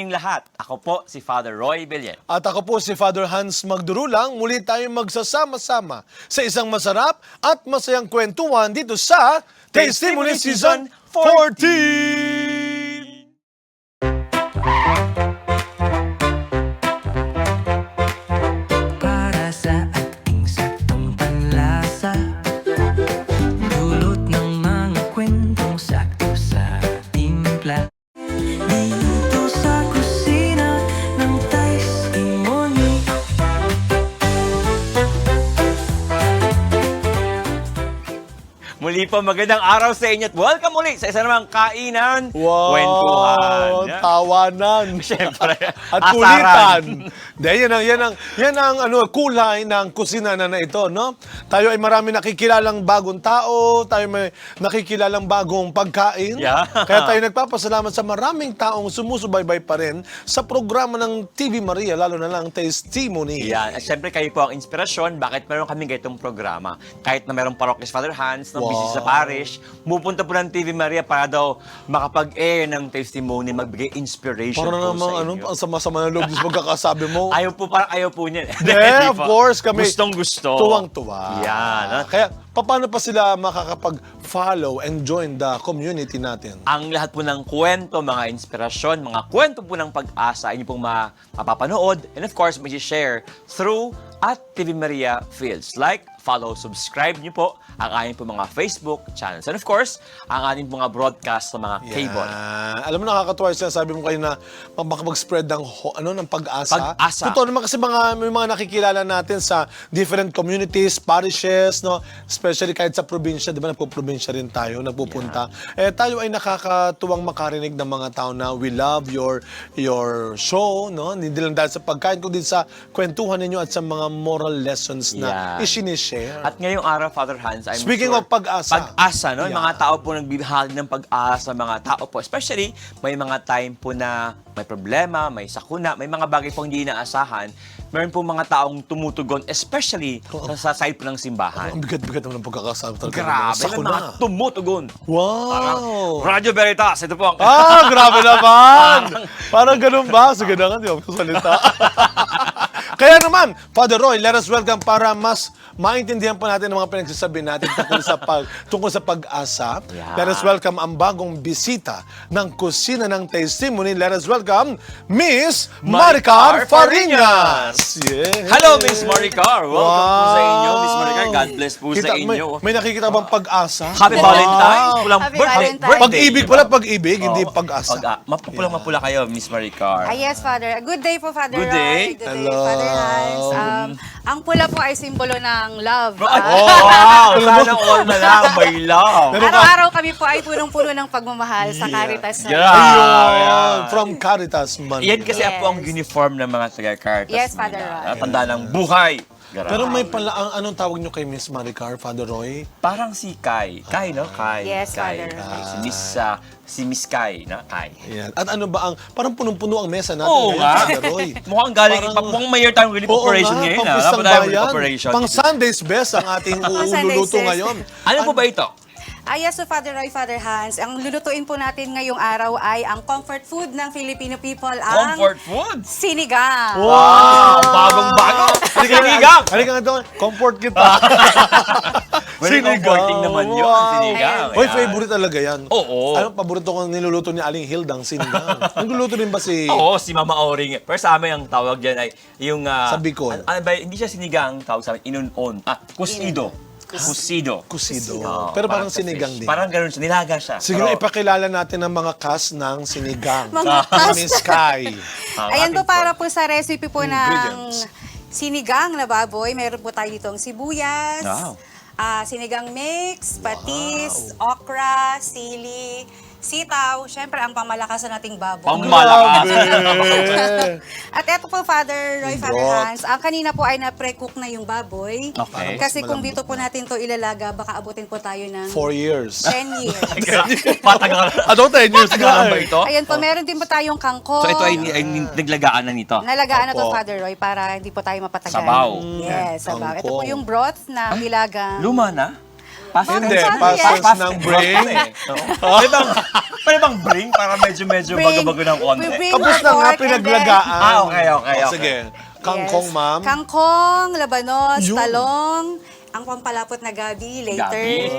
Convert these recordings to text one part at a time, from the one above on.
Yung lahat, ako po si Father Roy Villen. At ako po si Father Hans Magdurulang. Muli tayong magsasama-sama sa isang masarap at masayang kwentuhan dito sa Testimony Season 14! Para sa ating saktong panlasa, dulot ng mga kwentong sakto sa timpla. Dito sa kusina ng Testimony. Muli po, magandang araw sa inyo at welcome muli sa isa namang kainan, Wow! kwentuhan. Tawanan! Siyempre, At asaran. kulitan. Yan ang kulay ng kusina na ito, no? Tayo ay marami nakikilalang bagong tao, tayo may nakikilalang bagong pagkain. Yeah. Kaya tayo nagpapasalamat sa maraming taong sumusubaybay pa rin sa programa ng TV Maria, lalo na lang Testimony. Yan. At syempre kayo po ang inspirasyon, bakit meron kami ganitong programa. Kahit na merong parokis Father Hans, no, busy sa parish, pupunta po ng TV Maria para daw makapag-air ng testimony, magbigay inspiration Para po namang sa inyo. ang sama-sama ng loob sa pagkakasabi mo. Parang ayaw po niyan. Yeah, of course, kami Gustong-gusto. tuwang-tuwa. Yan. no? Kaya, paano pa sila makakapag-follow and join the community natin? Ang lahat po ng kwento, mga inspirasyon, mga kwento po ng pag-asa, inyo pong mapapanood, and of course, may share through at TV Maria Fields. Like, follow, subscribe niyo po ang ating po mga Facebook channels. And of course, ang ating mga broadcast sa mga cable. Alam mo, nakakatuwa yung sinasabi mo kayo na makapag-spread ng, ng pag-asa. Pag-asa. Totoo naman kasi may mga nakikilala natin sa different communities, parishes, no? Especially kahit sa probinsya, di ba? Nagpo-probinsya rin tayo, nagpupunta. Tayo ay nakakatuwang makarinig ng mga tao na we love your show, no? Hindi lang dahil sa pagkain, kundi sa kwentuhan ninyo at sa mga moral lessons na isinishare. At ngayong araw, Father Hans, I'm Speaking sure, of pag-asa. Pag-asa, no? Yung Yeah. mga tao po nagbibahagi ng pag-asa, mga tao po. Especially, may mga time po na may problema, may sakuna, may mga bagay po hindi inaasahan. Meron po mga taong tumutugon, especially sa side po ng simbahan. Ang bigat-bigat naman ng pagkakasabi talaga. Grabe, may mga tumutugon. Wow! Radio Veritas, ito po ang... Grabe naman! Parang ganun ba? Sige na nga, di ako salita. Kaya naman, Father Roy, let us welcome para mas maintindihan po natin ang mga pinagsasabi natin tungkol sa pag-asa. Yeah. Let us welcome ang bagong bisita ng Kusina ng Testimony. Let us welcome Miss Maricar Fariñas! Yeah. Hello, Miss Maricar. Welcome po sa inyo, Miss Wow. Maricar. God bless po sa inyo. May nakikita bang pag-asa? Happy Wow. Valentine's. Pulang Happy birthday. Valentine's. Pag-ibig pala, pag-ibig, hindi pag-asa. Mapupulang-mapula kayo, Miss Maricar. Yes, Father. Good day po, Father Good day. Roy. Good Hello. day, Father Hans. Ang pula po ay simbolo ng love. Wow! Sana all na lang, may love. Araw-araw kami po ay punong-puno ng pagmamahal sa Caritas. Yeah. Ayun, from Caritas Manila. Yan kasi Yes. po ang uniform ng mga taga-Caritas. Yes, Father Roy. Tanda ng buhay. Pero may pala, anong tawag nyo kay Miss Maricar, Father Roy? Parang si Kai. Kai, no? Kai. Yes, Kai. Father. Si Miss Kai, na? Kai. Ayan. At ano ba ang, parang punong-puno ang mesa natin Oo ngayon, nga. Father Roy. Mukhang galing, Parang- mukhang mayor tayong relief Oo operation nga, ngayon. pang Ha? Pisang Dapat tayo relief Bayan, operation. pang Sunday's best ang ating Sunday's ululuto best. ngayon. Ano po ba ito? Yes, so Father Roy, Father Hans. Ang lulutuin po natin ngayong araw ay ang comfort food ng Filipino people, ang Comfort food? sinigang. Wow! Bagong-bago! Sinigang! Halika nga doon, comfort kita. Very comforting naman yun, sinigang. Hoy, Ayan. favorite talaga yan. Oo. Anong paborito kong niluluto ni Aling Hildang sinigang? Nagluluto din ba si... Oo, si Mama Oring. Pero sa amin ang tawag dyan ay yung... Sa Bicol. Hindi siya sinigang, tawag sa amin, inunon. Kusido. Kusido. Kusido. Oo, Pero parang sa sinigang fish. din. Parang ganun siya, nilaga siya. Sige na, ipakilala natin ang mga cast ng sinigang. Mga Ni Miss Kai. Ayan po, para po sa recipe po ng Ingredients. sinigang na baboy. Meron po tayo ditong sibuyas, Wow. sinigang mix, patis, okra, sili, sitaw, syempre ang pamalakas na nating baboy. Pamalakas. Grabe. At eto po, Father Roy, Father Broth. Hans, ang kanina po ay na-pre-cook na yung baboy. Okay. Kasi kung dito po natin to ilalaga, baka abutin po tayo ng 4 years. 10 years. Patagal. Ano, 10 years Patagalan ba na ito? Ayan po, meron din po tayong kangkong. So ito ay naglagaan na nito. Nalagaan na to, Opo. Father Roy, para hindi po tayo mapatagal. Sabaw. Yes, sabaw. Ito po Kangkong. yung broth na nilagang. Luma na? Past Hindi, tense. past Yes. tense ng bring. Pwede bang bring para medyo bago-bago ng konti? We bring Tapos our na nga, pork and pinaglagaan. Okay. O, sige. Kangkong, Yes. ma'am. Kangkong, labanos, Yun. talong, ang pampalapot na gabi later. Gabi.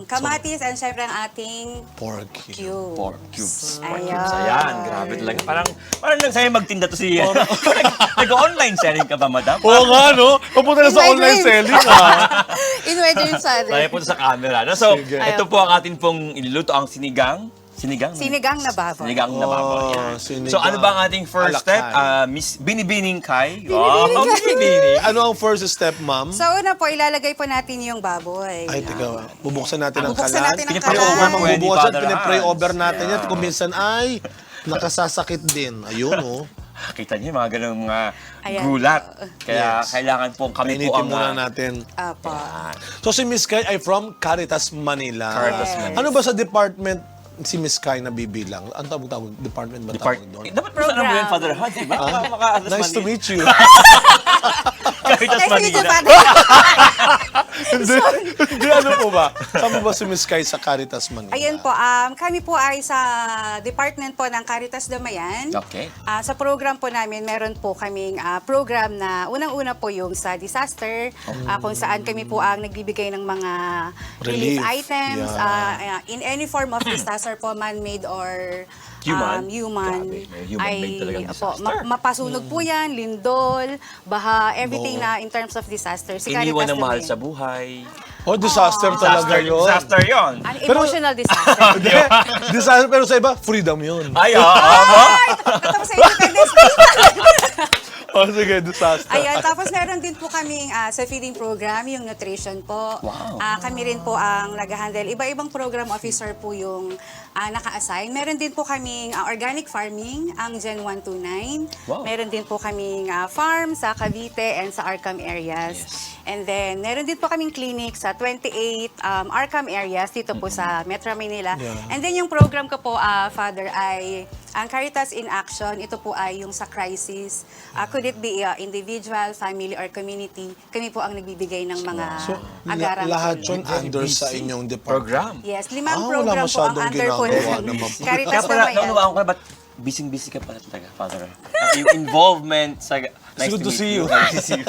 Kamatis, and syempre ang ating Pork. cubes. Pork cubes. Pork Ayan. cubes. Ayan, grabe talaga. Parang nagsaya magtinda to si... Nag-online selling ka ba, madam? Oo nga, no? Papunta na sa In my online dreams. selling, ha? In wedding father. Tayo po sa camera. No? So, Sige. ito po ang ating pong iluluto, ang sinigang. Sinigang? Sinigang na baboy. Sinigang na baboy. Oh, Yan. sinigang. So, ano ba ang ating first Alakay. step? Miss Binibining Kai. Binibining. Ano ang first step, ma'am? So, una po, ilalagay po natin yung baboy. Ay, teka. Bubuksan natin ang Bubuksan kalan. natin ang Pinipray kalan. over mo, Wendy, Bubukas at Father pinipray Hans. over natin yan. Kung minsan ay nakasasakit din. Ayun, oh. Kita niyo yung mga ganung mga Ayan. gulat. Kaya Yes. kailangan po kami po Painitin ang... muna natin. Apo. So si Miss Kai ay from Caritas, Manila. Caritas, Yes. Manila. Ano ba sa department si Miss Kai na bibilang? Ang tawag department ba tawag doon? Dapat po sana mo yun, Father Hans, di ba? Nice to meet you. Caritas Nice to meet you, Manila. Father. Hindi, ano po ba? Saan mo ba si Miss Kai sa Caritas, Manila? Ayan po, kami po ay sa department po ng Caritas Damayan. Okay. Sa program po namin, meron po kaming program na unang-una po yung sa disaster, kung saan kami po ang nagbibigay ng mga relief Relief, items, yeah. in any form of disaster po, man-made or Human? human. Grabe, may human-made talagang disaster. Mapasunog po yan, lindol, baha, everything na in terms of disaster. Si Iniwan Caritas ng mahal Damayan. sa buhay. Oh, disaster talaga yun. Disaster yun. An emotional disaster. Hindi, disaster, pero sa iba, freedom yun. Ay, oo. Tapos sa Independence Day. Oh, sige, disaster. Ayan, tapos meron din po kaming sa feeding program, yung nutrition po. Wow. Kami rin po ang nag-handle. Iba-ibang program officer po yung naka-assign. Meron din po kaming organic farming, ang Gen 129. Wow. Meron din po kaming farm sa Cavite and sa Arcam areas. Yes. And then, meron din po kaming clinic sa 28 Arcam areas dito po sa Metro Manila. Yeah. And then yung program ko po, Father, ay ang Caritas in Action. Ito po ay yung sa crisis. Could it be individual, family, or community? Kami po ang nagbibigay ng mga So, agarang lahat tulong. yun under sa inyong department. Program. Yes, Wala 5 program po ang masyadong under po ginagawa ng naman po. Caritas Kaya pala, Damayan. naunawaan ko na, ba't busy-busy ka pala talaga, Father? Yung involvement sa... It's good to see you. Nice to see you.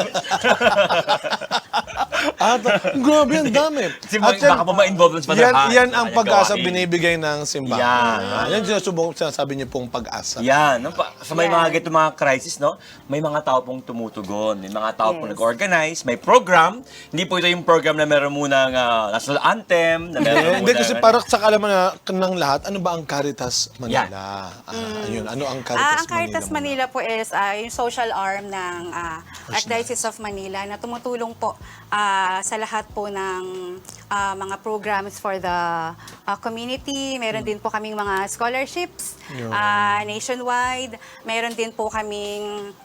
Grabe, ang dami. Kasi baka pa ma-involve sa Father yan, Hans. yan ang Kanya pag-asa gawain. binibigay ng simbahan. Yan. Yan sinasubok, sinasabi niyo pong pag-asa. Yan. No? Sa may Yan. mga ganito mga crisis, no? May mga tao pong tumutugon. May mga tao pong Yes. nag-organize. May program. Hindi po ito yung program na meron munang national anthem. Na meron Hindi muna, kasi para sa kalaman ng lahat, ano ba ang Caritas Manila? Yan. Ayun, ano ang Caritas Ang Caritas Manila? Manila po is yung social arm ng Archdiocese of Manila na tumutulong po sa lahat po ng mga programs for the community. Meron din po kaming mga scholarships nationwide. Meron din po kaming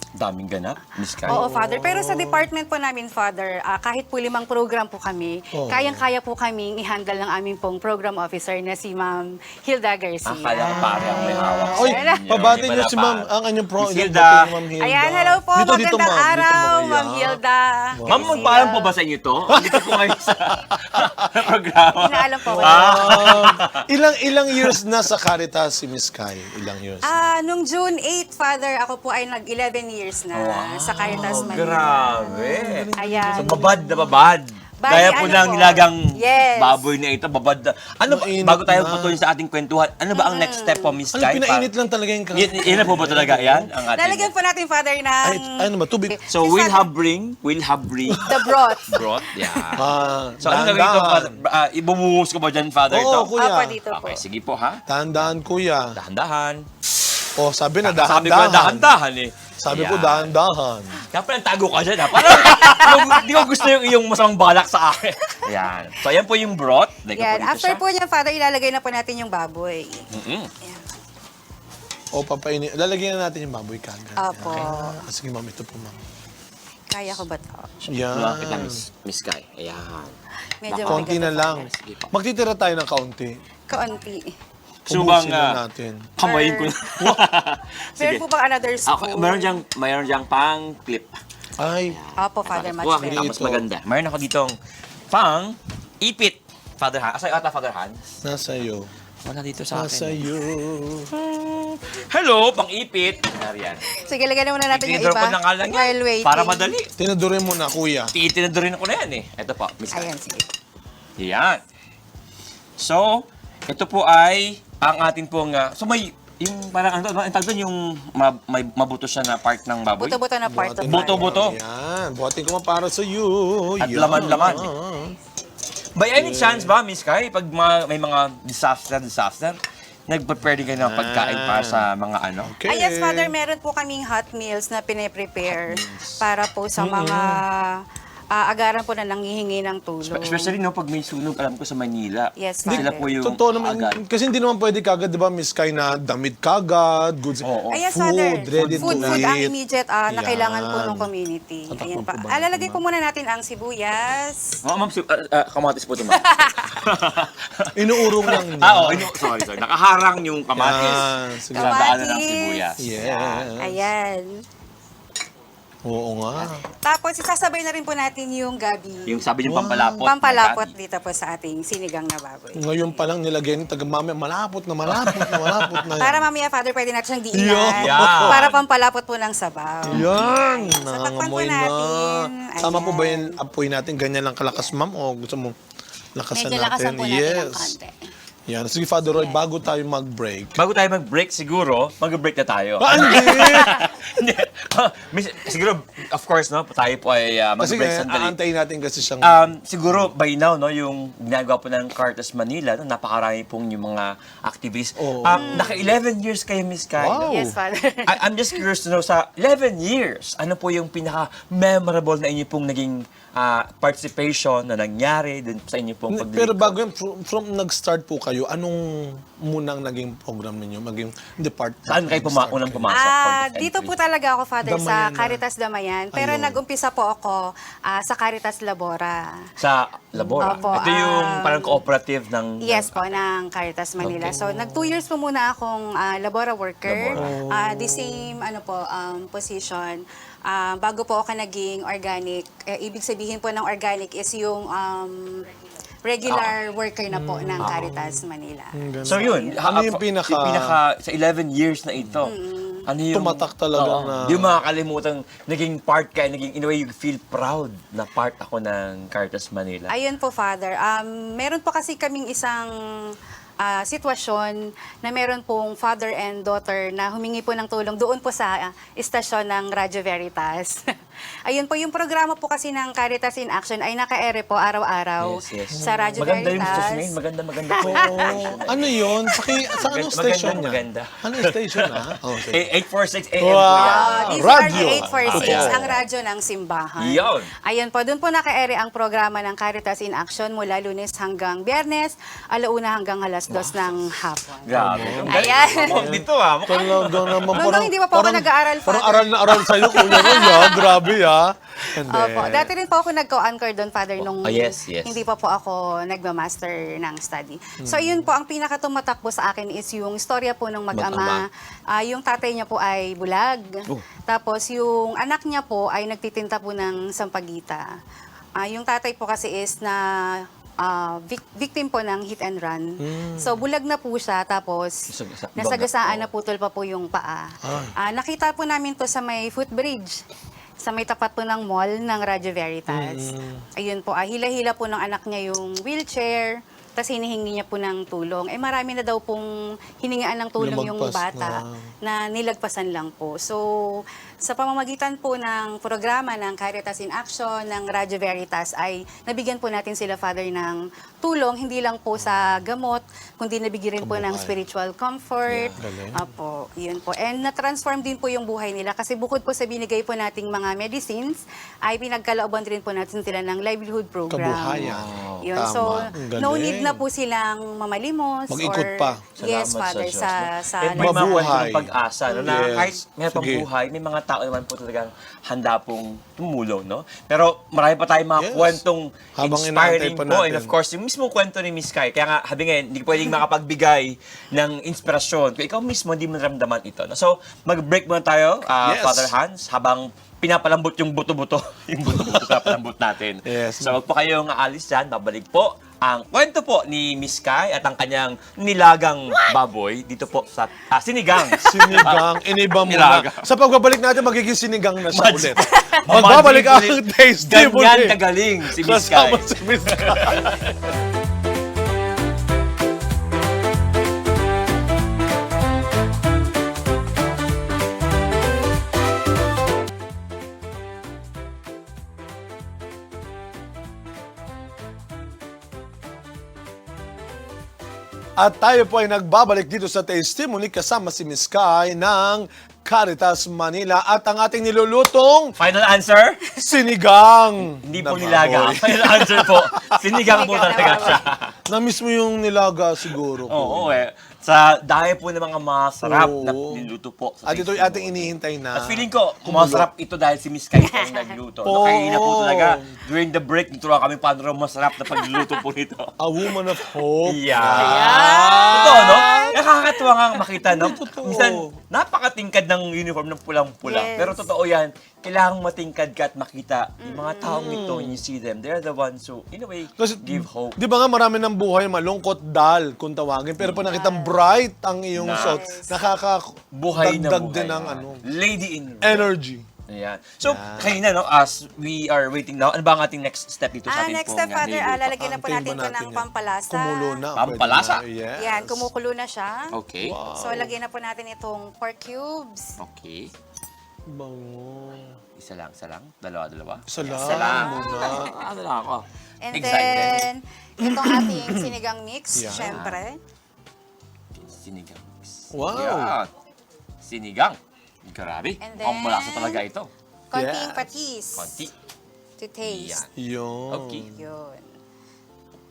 Daming ganap, Miss Kai. Oo, Father. Pero sa department po namin, Father, kahit po 5 program po kami, Oo. kayang-kaya po kaming i-handle ng aming pong program officer na si Ma'am Hilda Garcia. Akala ko pare ang may hawak. Oy, sa inyo. pabati Hindi niyo pala si Ma'am, pare. ang anyong Miss Hilda. Ma'am Hilda. Ayan, hello po. Dito, Magandang ma'am. Dito, araw, ma'am. Ma'am Hilda. Ma'am, Garcia. magpaalam po ba sa inyo to? Dito po kayo sa programa. Inaalam po. Ilang years na sa Caritas si Miss Kai? Ilang years? Nung June 8, Father, ako po ay nag-11 years na sa Caritas Manila. Grabe. Ayan. So, babad na babad. Bali, Kaya po ano ng po? nilagang Yes. baboy na ito, babad na. Ano ba, Mainit bago tayo na. patuloy sa ating kwentuhan, ano ba ang next step po, Miss Ano, Kai? pinainit lang talaga yung Yan na po ba talaga yan? Ang ating... Lalagyan po natin, Father, ng ano ba, tubig? So, Si we'll Father- have bring the broth. broth. Yeah. So, So, ano gagawin ko, Father? Ibumuhos ko ba dyan, Father, Oo, ito? kuya. Opo, dito po. Okay, sige po, ha? Dahan-dahan, kuya. Dahan-dahan. Oh, sabi na Sabi ko na dahan-dahan. dahan-dahan eh. Sabi ko Ayan. dahan-dahan. Kaya pala tago ka dyan, ha? Parang hindi ko gusto yung iyong masamang balak sa akin. Ayan. So, ayan po yung broth. Like Yan. po After siya. po niya, Father, ilalagay na po natin yung baboy. Mm-mm. Yan. O, papainit. Lalagyan na natin yung baboy kagad. Opo. Sige, ma'am. Ito po, ma'am. Kaya ko ba ito? Yan. Tulungan kita, Miss Kai. Ayan. Medyo Konti na mabigat lang. Father. Sige po. Magtitira tayo ng kaunti. Kaunti. So, bang Ubusin na natin. kamayin ko na. Meron po bang another spoon? Mayroon diyang pang clip. Ay, Opo, Father, much Kuha better. kita, mas maganda. Mayroon ako ditong pang ipit. Father Hans. Asa ata Father Hans? Nasa iyo. Wala dito sa Nasa akin. iyo. Hello, pang ipit. Yan. Sige, lagyan muna natin yung Tinidor iba. ko na nga lang yan. While waiting. Para madali. Tinadurin mo na, kuya. Tinadorin ko na yan eh. Ito po, Miss Kai. Ayan, sige. Yan. So, ito po ay ang ating pong... so may... Yung parang ano, ang tawag doon yung may mabuto siya na part ng baboy. Buto-buto na part of Buto-buto. Yan. Buhatin ko para sa iyo. At Yan. laman-laman. By any chance ba, Miss Kai, pag may mga disaster, nagprepare din kayo ng pagkain para sa mga ano? Okay. Yes, Father, meron po kaming hot meals na pine-prepare para po sa mga agaran po na nanghihingi ng tulong. Especially no, pag may sunog, alam ko sa Manila. Yes, Sila Father. po yung Totoo naman, agad. kasi hindi naman pwede kagad, di ba, Miss Kai, na damit kagad, goods, Oo. Yes, food, Father. ready Food to ang eat. immediate na Yan. kailangan po ng community. Tatakpan Ayan po pa. ba? Alalagay po muna natin ang sibuyas. Ma'am, kamatis po ito, ma'am. Inuurong lang niya. Sorry. Nakaharang yung kamatis. Yan, sige. Sa daanan ng sibuyas. Yes. Ayan. Oo nga. Tapos, isasabay na rin po natin yung gabi. Yung sabi yung pampalapot. Pampalapot dito po sa ating sinigang na baboy. Ngayon pa lang nilagay ni taga-mami, malapot na yan. Para mamaya, Father, pwede natin siyang Yan. diinan. Yan. Para pampalapot po ng sabaw. Yan! So, takpan po Nangangamoy na. natin. Sama po Ayan. ba yung apoy natin? Ganyan lang kalakas, ma'am? O gusto mo lakasan Medyo natin? lakasan po natin ng konti. Yan. Sige, Father Roy, bago tayo mag-break. Bago tayo mag-break siguro, mag-break na tayo. Hindi! Hindi. Siguro, of course, no, tayo po ay Kasi mag-break sandali. aantayin natin kasi siyang... Siguro by now, no, yung ginagawa po ng Caritas Manila, no, napakarami pong yung mga activists. Oo. Naka 11 years kayo, Miss Kai. Wow. Yes, Father. I'm just curious to know, sa 11 years, ano po yung pinaka-memorable na inyo pong naging participation na nangyari dun sa inyo pong pagdilig? Pero bago yan, from nag-start po kayo, anong munang naging program ninyo? Maging department? Saan kayo unang pumasok? Point of Dito entry? po talaga ako, Father, Damayan sa na. Caritas Damayan. Pero Ayun. nag-umpisa po ako sa Caritas Labora. Sa Labora. Opo, Ito yung parang cooperative ng... Yes po, ng Caritas Manila. So, nag 2 years po muna akong Labora worker. The same position. Bago po ako naging organic, ibig sabihin po ng organic is yung regular worker na po ng Caritas Manila. So yun, Ano yung sa 11 years na ito, ano yung... Tumatak talaga Oo, na... Di mo makakalimutan, naging part ka, in a way you feel proud na part ako ng Caritas Manila. Ayun po, Father. Meron po kasi kaming isang sitwasyon na meron pong father and daughter na humingi po ng tulong doon po sa istasyon ng Radyo Veritas. Ayun po, yung programa po kasi ng Caritas in Action ay naka-ere po araw-araw Yes. sa Radyo Maganda yung Veritas. station ngayon, maganda po. Ano yun? Sa anong station niya? Maganda. Anong station, ha? Oh, sige. 846 AM Wow. po yan. Radyo. DZRD 846, Ayan. ang radyo ng simbahan. Yun. Ayun po, doon po naka-ere ang programa ng Caritas in Action mula Lunes hanggang Biyernes, alauna hanggang alas 2 ng hapon. Grabe. Ang galing. Ayan. Mukhang dito mukhang Talaga naman. Nung hindi pa po ako nag-aaral, Parang Father. aral na aral sa'yo, Kuya Roy, ha? Grabe, ha? Hindi. Opo, dati rin po ako nag-co-anchor doon, Father, nung yes. hindi pa po ako nagma-master ng study. So, yun po, ang pinakatumatakbo sa akin is yung istorya po ng mag-ama. Yung tatay niya po ay bulag. Tapos, yung anak niya po ay nagtitinta po ng sampagita. Yung tatay po kasi is na victim po ng hit and run. So, bulag na po siya, tapos nasagasaan na putol pa po yung paa. Nakita po namin to sa may footbridge, sa may tapat po ng mall ng Radyo Veritas. Ayun po, hila-hila po ng anak niya yung wheelchair, tapos hinihingi niya po ng tulong. Marami na daw pong hiningaan ng tulong yung Lumagpas bata na nilagpasan lang po. So, sa pamamagitan po ng programa ng Caritas in Action, ng Radyo Veritas, ay nabigyan po natin sila, Father, ng tulong, hindi lang po sa gamot, kundi nabigyan rin po ng spiritual comfort. galing. Apo, yun po. And na-transform din po yung buhay nila kasi bukod po sa binigay po nating mga medicines, ay pinagkalooban rin po natin sila ng livelihood program. Kabuhayan. Yun. Tama. So, Ang galing. no need na po silang mamalimos. Mag-ikot or, pa. Yes, Salamat Father, Diyos, sa no? sa And may mga Mabuhay. kwento ng pag-asa, no, na Yes. kahit may pang Sige. buhay, may mga tao naman po talagang handa pong tumulong, no? Pero marami pa tayong mga Yes. kwentong Habang inspiring inaantay pa po. And natin. of course, yung mismo kwento ni Miss Kai, kaya nga, habi ngayon, hindi pwedeng makapagbigay ng inspirasyon kung ikaw mismo hindi mo naramdaman ito. No? So, mag-break muna tayo, Yes. Father Hans, habang pinapalambot yung buto-buto. Yung buto-buto pinapalambot natin. Yes. So, wag po kayong aalis dyan. Babalik po ang kwento po ni Miss Kai at ang kanyang nilagang baboy dito po sa sinigang. Sinigang, iniba mo na. Nilaga. Sa pagbabalik natin, magiging sinigang na siya Mads- ulit. Magbabalik ang Mamadring ulit. tasty mo Ganyan kagaling si Miss Kai. Kasama si Miss Kai. At tayo po ay nagbabalik dito sa Testimony kasama si Miss Kai ng Caritas Manila at ang ating nilulutong Final answer? sinigang. Hindi po na nilaga. baboy. Final answer po. Sinigang po Sinigang na talaga baboy. siya. Na-miss mo yung nilaga siguro. Oo eh. Sa dahil po ng mga masarap na Oo. niluto po. Sa At ito Tasty yung ating Boy. inihintay na. At feeling ko, masarap ito dahil si Miss Kai po ang nagluto. Oo. Nakain na po talaga. During the break, nituruan kami paano raw masarap na pagluluto po nito. A woman of hope. Yeah. Totoo, no? Nakakatuwa nga makita, no? Totoo. Minsan, napakatingkad ng uniform ng pulang-pula. Yes. Pero totoo yan, kailangang matingkad ka at makita yung mga taong ito, when you see them, they're the ones who, in a way, Kasi, give hope. Di ba nga marami ng buhay malungkot, dull kung tawagin. Pero pag nakitang bright ang iyong Nice. suot, Buhay na nakakadagdag buhay. din ng yan. ano, Lady in red. energy. Ayan. So, kanina, no, as we are waiting now, ano ba ang ating next step dito sa ating Next step, Father, lalagyan na po Antayin natin ba ito ng yan? pampalasa. Kumulo na. Pampalasa? pwede na. Yes. Yan, kumukulo na siya. Okay. So, lagyan na po natin itong pork cubes. Okay. Bango. Isa lang. Dalawa. Isa lang muna. Ano lang ako. And Excited. then, itong ating sinigang mix, Yan. syempre. Sinigang mix. Wow. Yan. Sinigang. Grabe. And Ang then- malasa talaga ito. Konting Yes. patis Konti. to taste. Yan. Yun. Okay. Yun.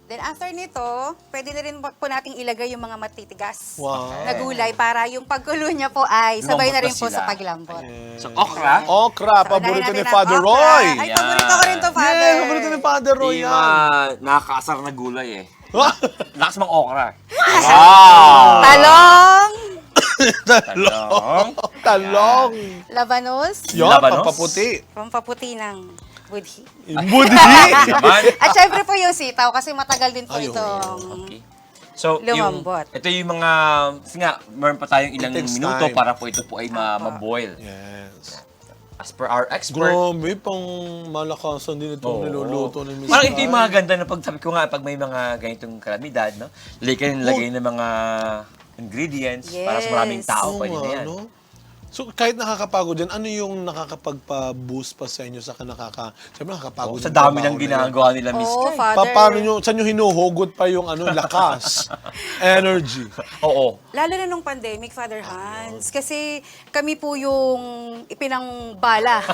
Then after nito, pwede na rin po nating ilagay yung mga matitigas Wow. na gulay para yung pagkulo niya po ay sabay na Lumambot rin na po sila. sa paglambot. So, okra. Okra, So, paborito unahin ni natin ang Father okra. Roy. Ay, paborito ko rin to, Father. Yeah, paborito ni Father Roy Di yan. nakakaasar na gulay eh. Ah! Lakas mang okra. Wow! Talong, Talong. Talong. labanos, Yun, Labanos? pampaputi. pampaputi ng budhi. Budhi. Naman. At syempre po yung sitaw kasi matagal din po Ayun. itong Okay. So, Lumambot. ito yung mga, kasi nga, meron pa tayong ilang It takes minuto time. para po ito po ay ma-boil. Yes. As per our expert. Grabe, pang malakasan din itong Oo. niluluto ni Miss Parang ito yung Kai. mga ganda na pagsabi ko nga, pag may mga ganitong kalamidad, no? Lagay ng mga ingredients para sa maraming Yes. tao. Oo Pwede na nga, yan. no? So, kahit nakakapagod yan, ano yung nakakapagpa-boost pa sa inyo sa siyempre nakakapagod Sa yung dami trabaho ng na yan. ginagawa nila, Miss Oh, Kai. Father. Paano nyo, saan nyo hinuhugot pa yung lakas, energy? Oo. Lalo na nung pandemic, Father Hans. Kasi kami po yung ipinangbala.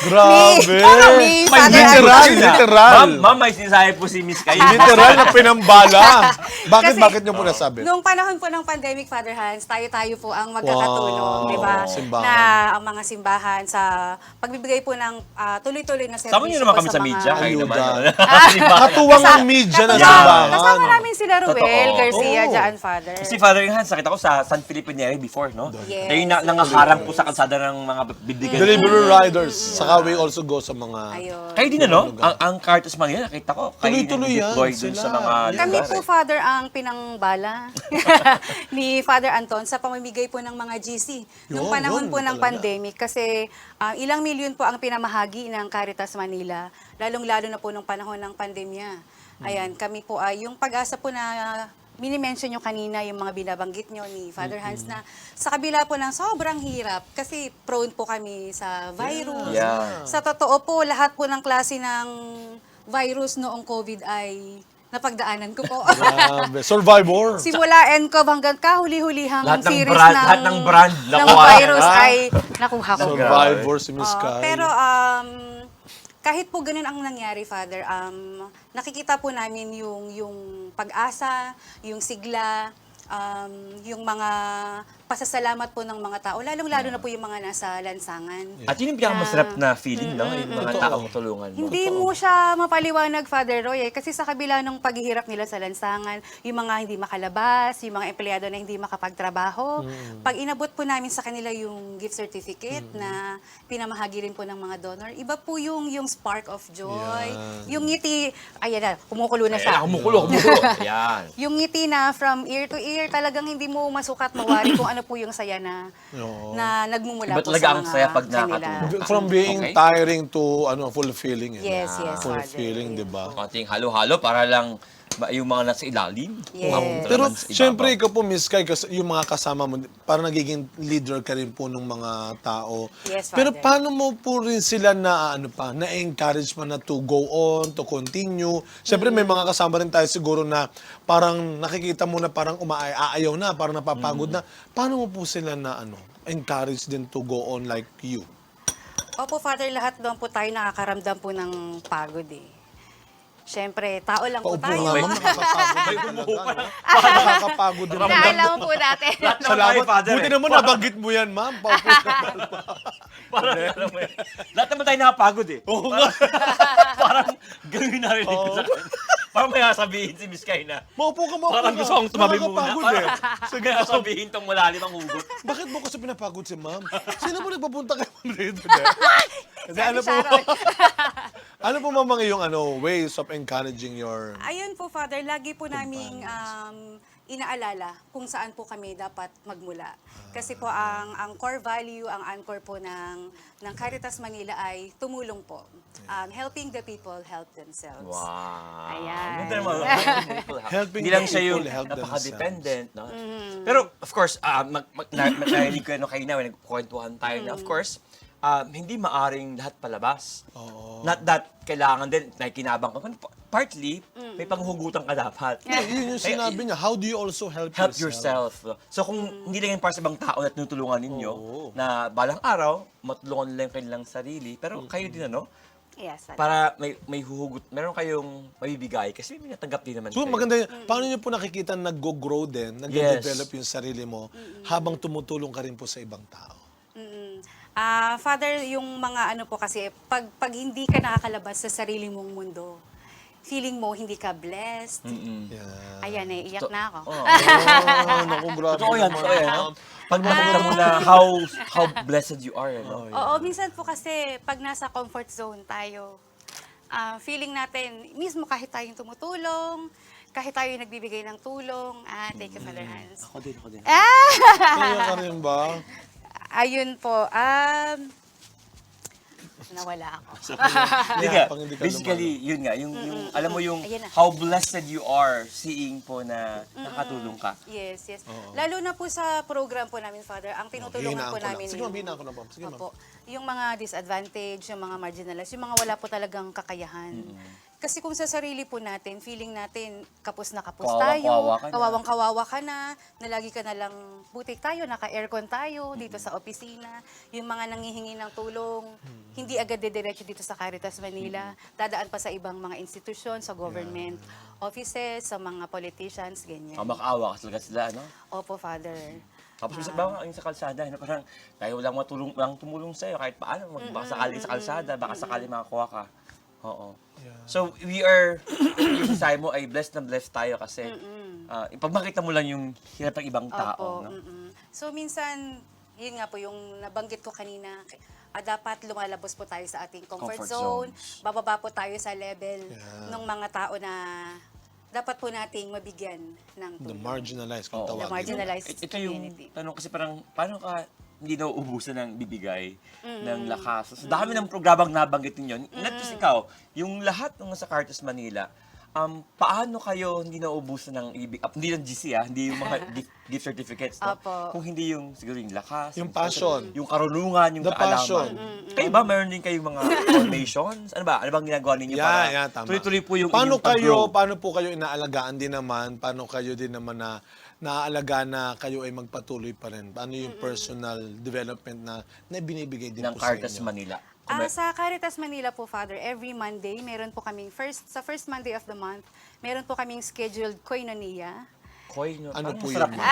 Grabe! Ni May Father literal, Hans. sinasabi na. literal. Ma'am, may sinasabi po si Miss Kai. Literal na pinambala. Kasi- Bakit nyo po nasabi? Nung panahon po ng pandemic, Father Hans, tayo-tayo po ang magkakatulong, Wow. di ba? Simbahan. Na ang mga simbahan sa pagbibigay po ng tuloy-tuloy na serbisyo Sama niyo naman po kami sa sa mga- media. Kayo Ayuda. naman. Katuwang ang media na Yeah. simbahan. Kasama namin sila Ruel Totoo. Garcia Oo. dyan, Father. Si Father Hans, nakita ko sa San Felipe Neri before, no? Yes. Na yung nangaharang po sa kalsada ng mga bibligan. Delivery riders. Saka we also go sa mga... Ayun. Kayo din, ano? Ang Caritas Manila, nakita ko. Kayo Tuloy-tuloy yan deploy dun sila. sa mga Kami lugar, po, eh. Father, ang pinangbala ni Father Anton sa pamimigay po ng mga GC. Nung Yun, panahon yun po ng talaga. pandemic, kasi ilang milyon po ang pinamahagi ng Caritas Manila, lalong-lalo na po nung panahon ng pandemya. Ayan, kami po ay yung pag-asa po na mini-mention nyo kanina, yung mga binabanggit nyo ni Father Hans na sa kabila po ng sobrang hirap kasi prone po kami sa virus. Yeah. Sa totoo po, lahat po ng klase ng virus noong COVID ay napagdaanan ko po. Grabe. Survivor. Simula NCOV hanggang kahuli-hulihang Lahat ng series brand- ng, lahat ng brand ng nakuha virus yan, ha? ay nakuha ko. Survivor si Miss Oh, Kai. pero kahit po ganun ang nangyari, Father, nakikita po namin yung pag-asa, yung sigla, yung mga pasasalamat po ng mga tao, lalong-lalo na po yung mga nasa lansangan. At yun yung pinakamasarap na feeling, no? Yung mga Totoo. taong tulungan mo. Hindi mo siya mapaliwanag, Father Roy, kasi sa kabila ng paghihirap nila sa lansangan, yung mga hindi makalabas, yung mga empleyado na hindi makapagtrabaho, pag inabot po namin sa kanila yung gift certificate na pinamahagi rin po ng mga donor, iba po yung spark of joy. Yung ngiti, ayan na, kumukulo na siya. Kumukulo. Ayan. Yung ngiti na from ear to ear, talagang hindi mo masukat mawari kung ano po yung saya na nagmumula Iba po talaga sa ang mga saya pag kanila. nakakatulong. From being Okay. tiring to fulfilling. Yes, yes, Father. Fulfilling, di ba? Konting halo-halo para lang yung mga nasa ilalim. Yes. mapunta Pero naman sa ibabaw. syempre, ikaw po, Miss Kai, kasi yung mga kasama mo, parang nagiging leader ka rin po ng mga tao. Yes, Pero Father. paano mo po rin sila na-encourage pa na to go on, to continue? Syempre, may mga kasama rin tayo siguro na parang nakikita mo na parang aayaw na, parang napapagod na. Paano mo po sila encourage din to go on like you? Opo, Father, lahat doon po tayo nakakaramdam po ng pagod eh. Siyempre, tao lang po Paupo tayo. nga, ma'am, nakakapagod talaga. Nakakapagod din. Nakakailangan po natin. Salamat. Father, Buti eh. naman nabanggit mo yan, ma'am. Paupo ka. Parang, alam mo yun, lahat naman tayo nakapagod eh. Oo nga. Parang gano'n yung narinig ko sa akin. Parang may sabihin si Miss Kay na, Maupo ka, maupo parang ka. gusto kong tumabi muna. Nakakapagod eh. Sige, sabihin tong malalim ang hugot. Bakit mo kasi pinapagod si ma'am? Sino mo nagpapunta kay ma'am rito? Kasi ano po, Sharon. ano po mga yung ways of encouraging your... Ayun po, Father, lagi po naming inaalala kung saan po kami dapat magmula. Kasi po ang core value, ang anchor po ng Caritas Manila ay tumulong po. Helping the people help themselves. Wow. Ayan. Ganda naman. Helping Hindi lang the siya yung people help napaka-dependent. No? Pero, of course, narinig ko kayo na, nagkukwentuhan tayo na, of course, hindi maaring lahat palabas. Not that kailangan din, nakikinabang ka. Partly, may panghugutan ka dapat. Yun yung sinabi niya, how do you also help yourself. So kung hindi lang yan para sa ibang tao na tinutulungan ninyo, na balang araw, matulungan nila yung kanilang sarili, pero kayo din Yes, Father. para may huhugot, meron kayong mabibigay kasi may natanggap din naman So kayo. maganda yun. Paano niyo po nakikita nag-grow din, nag-develop yung sarili mo habang tumutulong ka rin po sa ibang tao? Father, yung mga ano po kasi, pag hindi ka nakakalabas sa sarili mong mundo, feeling mo hindi ka blessed. Yeah. Ayan, iyak na ako. Oh, naku, grabe Totoo yan, naman. totoo yan. No? Pag makita mo na how blessed you are, no? Oo, minsan po kasi pag nasa comfort zone tayo, feeling natin, mismo kahit tayong tumutulong, kahit tayo nagbibigay ng tulong, thank you, Father Hans. Ako din. Kaya ka rin ba? Ayun po, nawala ako. Hindi Yeah, nga, pag hindi ka basically, yun nga, yung alam mo yung Ayan na. how blessed you are seeing po na nakatulong ka. Yes, yes. Lalo na po sa program po namin, Father, ang tinutulungan Hinaan po ko lang. namin Sige, ma'am, hinaan ko na po. Sige, ma'am. Opo, yung mga disadvantage, yung mga marginalized, yung mga wala po talagang kakayahan. Kasi kung sa sarili po natin, feeling natin kapos na kapos Kawawa-kawawa tayo, ka na. kawawang-kawawa ka na lagi ka na lang, butik tayo, naka-aircon tayo dito sa opisina, yung mga nangihingi ng tulong, hindi agad didiretso dito sa Caritas Manila, dadaan pa sa ibang mga institusyon, sa government offices, sa mga politicians, ganyan. Makaawa ka talaga sila, no? Opo, Father. Tapos minsan ba yung sa kalsada, no? Parang tayo walang tumulong sa'yo kahit paano, baka sakali sa kalsada, baka sakali makakuha ka. Oo. So, we are, yung sabi mo ay blessed na blessed tayo kasi ipagmakita mo lang yung hirap ng ibang tao. Opo. No? So, minsan, yun nga po, yung nabanggit ko kanina, dapat lumalabas po tayo sa ating comfort zone, bababa po tayo sa level ng mga tao na dapat po nating mabigyan ng The tulong. marginalized, kung Oo. The tawagin. marginalized Ito yung community. tanong kasi parang, paano ka hindi nauubusan ng bibigay ng lakas? So, dami ng programang nabanggit ninyo. Not just ikaw, yung lahat ng nasa Caritas Manila, paano kayo hindi nauubusan ng hindi lang GC, hindi yung mga gift certificates, no? Opo. Kung hindi yung, siguro yung lakas, Yung passion. yung karunungan, yung The passion. kaalaman. Kayo ba, meron din kayong mga formations? Ano ba? Ano bang ginagawa ninyo para Tama. tuloy-tuloy po yung paano inyong pag-grow? paano po kayo inaalagaan din naman? Paano kayo din naman na naaalagaan na kayo ay magpatuloy pa rin? Paano yung personal development na binibigay din ng po sa Caritas inyo? Manila? Sa Caritas Manila po, Father, every Monday, meron po kaming sa first Monday of the month, meron po kaming scheduled koinonia. Koy, no? Ano Parang po masarap yun? yun.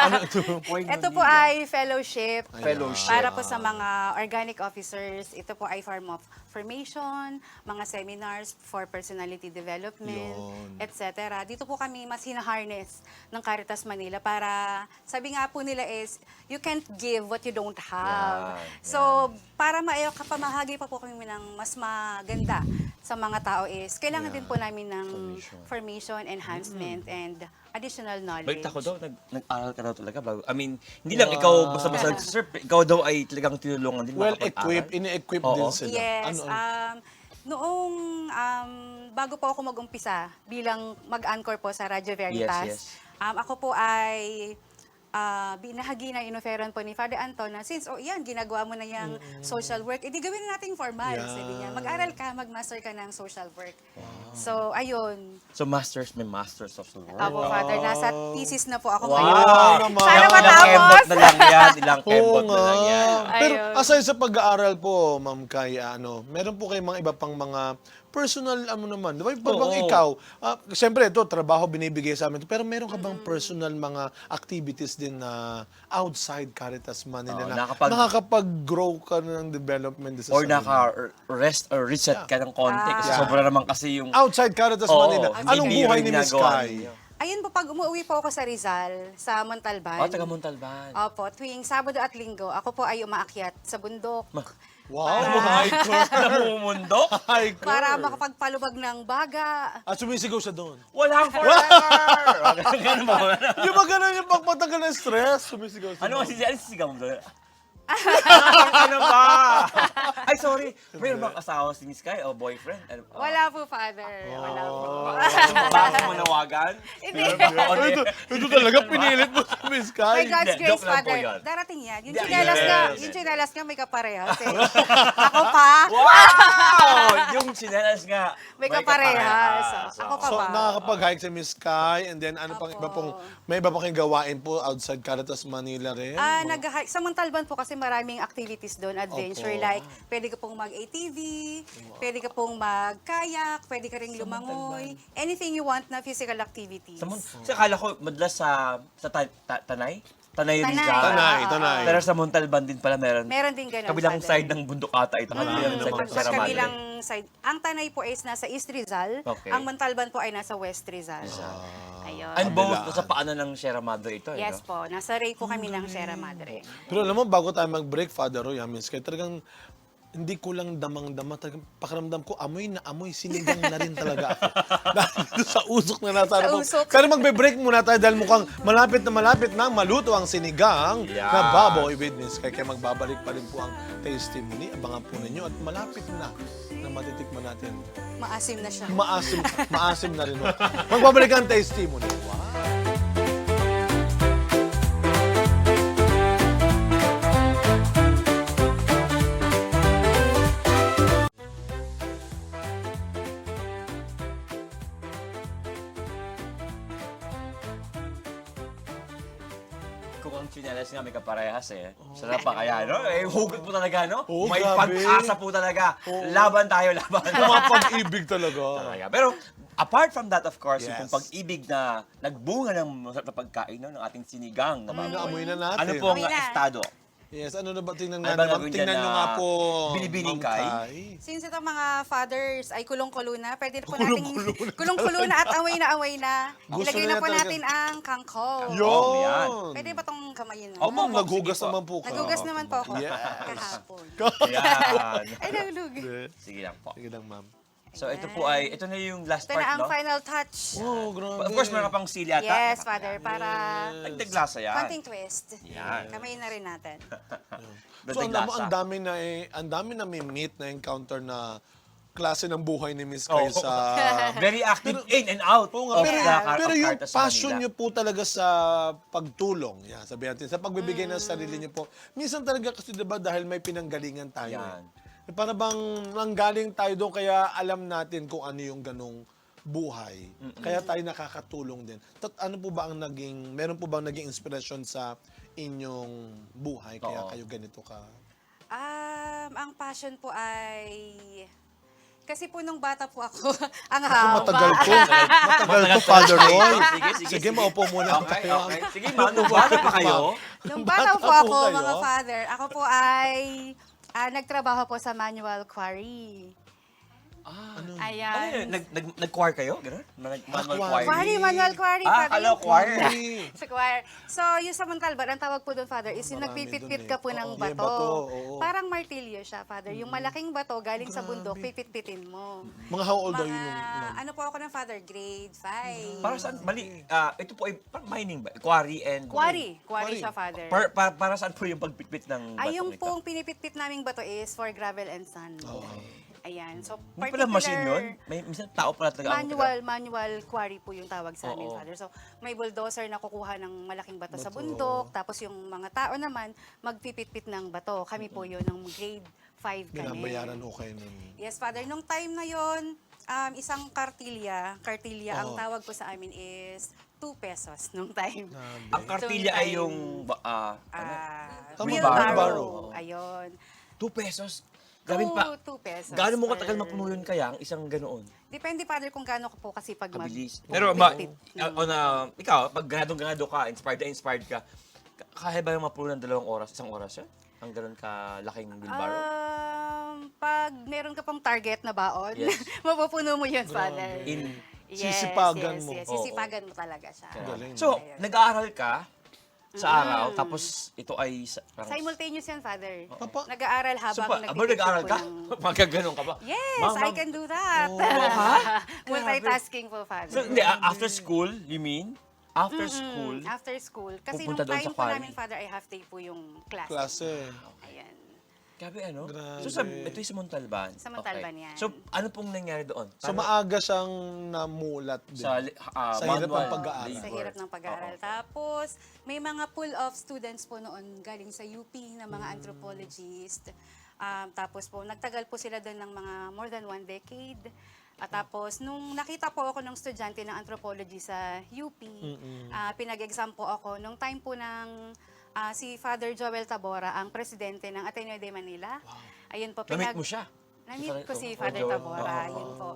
Ano ito? Koy Ito po Manila. ay fellowship. Fellowship. Para po sa mga organic officers. Ito po ay form of formation, mga seminars for personality development, Yun. etc. Dito po kami mas hina-harness ng Caritas Manila para, sabi nga po nila is, you can't give what you don't have. Yan, So, para kapamahagi pa po kami ng mas maganda sa mga tao is, kailangan din po namin ng formation, enhancement, and additional knowledge. Balik ako daw, nag-aral ka daw talaga bago. I mean, hindi lang ikaw basta-basta nag-surf, ikaw daw ay talagang tinulungan din Well-equipped, makapag-aral. ini-equip Oo. din sila. Yes. Ano? Noong bago po ako mag-umpisa bilang mag-anchor po sa Radyo Veritas, Yes, yes. Ako po ay binahagi na inoferon po ni Father Anton na since, yan, ginagawa mo na yung social work, edi gawin na nating formal. Yeah. Sabi niya, mag-aral ka, mag-master ka ng social work. So, ayun. So, may masters of the world. Ako, Father, nasa thesis na po ako Wow! ngayon. naman. Sana Ilang matapos. kembot na lang yan. Ilang Oo kembot na lang nga. yan. Pero Ayun. aside sa pag-aaral po, Ma'am Kay, meron po kayong mga iba pang mga personal, naman. Di ba? Bang Oo. ikaw, siyempre ito, trabaho binibigay sa amin. Pero meron ka bang personal mga activities din na outside Caritas Manila Oo, na nakakapag-grow ka ng development din sa Or sarili? naka-rest or reset ka ng konti. Kasi sobra naman kasi yung... Outside Caritas Oo, Manila, hindi anong buhay rin ni Miss ginagawa Kay? ninyo. Ayun po, pag umuwi po ako sa Rizal, sa Montalban. taga Montalban. Opo, tuwing Sabado at Linggo, ako po ay umaakyat sa bundok Wow, hiker. Namumundok? Hiker. para makapagpalubag ng baga. At sumisigaw siya doon. Walang forever! Ganun ba? Yung ba ganun yung pagpatagal ng stress, sumisigaw siya Ano doon. kasi sigaw mo doon? Ano ba? Ay, sorry. Mayroon bang asawa si Miss Kai o boyfriend? Ano? Wala po, Father. Wala po. Baka manawagan? Hindi. Ito talaga, pinilit mo sa Miss By Kay. God's Hindi, grace, joke lang po Father. yun. Darating yan. Yung Yes. chinelas nga may kaparehas eh. Ako pa, Wow! Yung sinelas nga. may kaparehas. Ako pa So, pa. nakakapag-hike si Miss Kay, and then ano pang Apo. iba pong, may iba pang kayong gawain po outside Caritas Manila rin? Sa Montalban po kasi maraming activities doon, adventure. Opo. Like, pwede ka pong mag-ATV, pwede ka pong mag-kayak, pwede ka rin lumangoy. Anything you want na physical activities. Kasi akala ko madalas sa Tanay? Tanay Tanay. Rizal. Tanay. Pero sa Montalban din pala meron. Meron din ganun. Kabilang Father. side ng bundok ata ito. Kabilang side ng Pag Sierra Madre. kabilang side. Ang Tanay po is nasa East Rizal. Okay. Ang Montalban po ay nasa West Rizal. Ayun. And both Kabilaan. sa paanan ng Sierra Madre ito. Yes no? po. Nasa Ray po kami ng Sierra Madre. Pero alam mo, bago tayo mag-break, Father Roy, Miss Kay, talagang hindi ko lang damang-dama. Talagang pakiramdam ko, amoy na amoy, sinigang na rin talaga ako. Dahil doon sa usok na nasa Sa ko. usok. Pero magbe-break muna tayo dahil mukhang malapit na maluto ang sinigang Yes. na baboy with Miss Kay. Kaya magbabalik pa rin po ang testimony. Abangan po ninyo at malapit na matitikman natin. Maasim na siya. Maasim na rin. Magbabalik ang testimony. Wow. Kung ang chinelas nga may kaparehas eh. Sarap pa kaya, no? Eh, hugot po talaga, no? Oo, May grabe. pag-asa po talaga. Laban tayo, laban. Pumapag-ibig talaga. Talaga. Pero apart from that, of course, Yes. yung pag-ibig na nagbunga ng masarap na pagkain no, ng ating sinigang na baboy. Naamoy na natin. Ano po ang Amoy na. estado? Yes, ano na ba? Tingnan Ano nga ba naman. gagawin Tingnan dyan nyo na nga po. binibining Ma'am Kay? Since itong mga fathers ay kulong-kulo na, pwede po Kulong-kulo natin kulong-kulo na at amoy na. Gusto Ilagay nila na po talaga. natin ang kangkong. Oh, yan. Pwede ba itong kamayin? Opo, Ma'am, naghugas sige po. naman po ka. Nagugas naman po ako Yes. kahapon. Yan. Ay, nahulog. Sige lang po. Sige lang, ma'am. So ito po ay, ito na yung last Ito part, na ang no? final touch. Oh, grabe. Of course, meron ka pang sili ata. Yes, Father, para Nagdaglasa yan. konting twist. Yan. Kamayin na rin natin. So, alam mo, Dagdaglasa. ang dami na may meet na encounter na klase ng buhay ni Miss Oh. Kay sa... Very active in and out Oo nga, of pero of yung Caritas passion Manila. nyo po talaga sa pagtulong, yan, sabihin natin, sa pagbibigay ng sarili nyo po. Minsan talaga kasi diba dahil may pinanggalingan tayo. Yan. Para bang nanggaling tayo doon kaya alam natin kung ano yung ganong buhay. Kaya tayo nakakatulong din. Ano po ba ang meron po bang naging inspirasyon sa inyong buhay kaya Oo. kayo ganito ka? Ang passion po ay Kasi po nung bata po ako, ang haba. Matagal to. Matagal to, Father Roy. Sige, maupo muna Okay, tayo. okay. Sige, ma'am, bata pa kayo. Nung Bata bata po po ako, kayo? mga father, ako po ay nagtrabaho po sa manual quarry. Ano Ayan. yun? Nag-choir kayo? Gano'n? Manual choir? Manual quarry. Akala ko choir. Sa choir. So, yung sa Montalban, ang tawag po doon, Father, is yung Marami nagpipit-pit dun ka po eh. ng Oo, bato. may bato, oo. Parang martilyo siya, Father. Yung malaking bato galing sa bundok, pipit-pitin mo. Mga how old are you Mga, nung... ano po ako ng Father? Grade 5. Para saan? Mali. Ito po ay parang mining ba? Quarry and... Quarry. Quarry siya, Father. Para saan po yung pagpitpit ng bato? Ay, yung nito? pong pinipit-pit naming bato is for gravel and sand. Ayan. So, May pala machine yun? May minsan tao pala talaga ang manual quarry po yung tawag sa amin, Oo. Father. So, may bulldozer na kukuha ng malaking bato sa bundok, tapos yung mga tao naman, magpipit-pit ng bato. Kami po yun, ng grade 5 kami. Binabayaran ho kayo nun. Yes, Father. Nung time na yon, isang kartilya, ang tawag po sa amin is 2 pesos nung time. Ang kartilya ay yung... Wheelbarrow. Ayun. 2 pesos. Gawin pa. 2 pesos. Gaano mo per- katagal mapuno yun kaya ang isang ganoon? Depende, Father, kung gaano ko po kasi pag Kabilis. Pero ba, pipit. ikaw, pag ganado ka, inspired ka, kaya ba yung mapuno ng 2 oras, 1 oras yan? Ang gano'n ka laking wheelbarrow? Pag meron ka pang target na baon, Yes. mapupuno mo yun, Father. Sisipagan mo. Sisipagan mo talaga siya. Galing. So, nag-aaral ka sa araw, tapos ito ay... Simultaneous yan, Father. Papa. Nag-aaral habang nag-aaral ka? Magkaganon ka ba? Yes, Ma'am, I ma'am. can do that. Multitasking po, Father. So, hindi, after school, you mean? After school? After school. Kasi Pupunta nung doon time sa po quarry. namin, Father, ay half day po yung class. Klase. Ayan. Grabe ano? Grabe. So, ito yung sa Montalban. Sa Montalban yan. So, ano pong nangyari doon? So maaga siyang namulat din. Sa Sa hirap ng manual pag-aaral. labor. Sa hirap ng pag-aaral. Tapos, may mga pool of students po noon galing sa UP na mga anthropologist. Tapos po, nagtagal po sila doon ng mga more than 1 decade. At tapos, nung nakita po ako ng estudyante ng anthropology sa UP, pinag-exam po ako. Nung time po ng si Father Joel Tabora, ang presidente ng Ateneo de Manila. Ayun po, Na-meet mo siya? Na-meet ko si Oh, Father Joel. Tabora, yun po.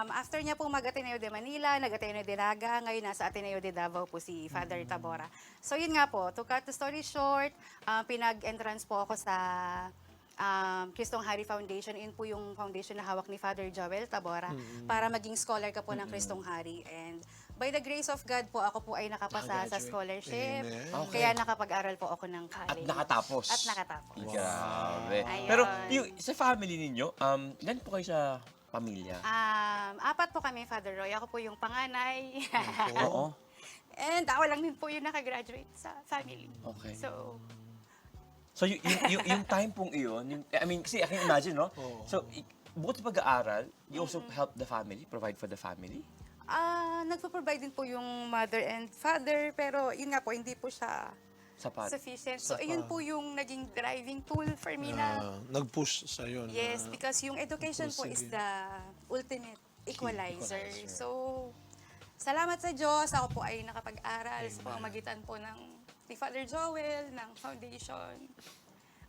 After niya po mag-Ateneo de Manila, nag-Ateneo de Naga, ngayon nasa Ateneo de Davao po si Father Tabora. So yun nga po, to cut the story short, pinag-entrance po ako sa Kristong Hari Foundation. Yun po yung foundation na hawak ni Father Joel Tabora para maging scholar ka po ng Kristong Hari. And by the grace of God po, ako po ay nakapasa sa scholarship. Amen. Kaya nakapag-aral po ako ng At college. nakatapos. At nakatapos. Grabe. Ayun. Pero yung, sa family ninyo, ilan po kayo sa pamilya? 4 po kami, Father Roy. Ako po yung panganay. Oo. And ako lang din po yung nakagraduate sa family. Okay. So, yung time pong iyon, I mean, kasi I can imagine, no? So, bukod sa pag-aaral, you also help the family, provide for the family? nagpo-provide din po yung mother and father, pero yun nga po, hindi po siya Sapat. sufficient. So, ayun po yung naging driving tool for me na, Nag-push sa'yo. na- yes, because yung education po is Sige. the ultimate equalizer. So, salamat sa Diyos, ako po ay nakapag-aral sa pamamagitan po ng ni Father Joel, ng foundation.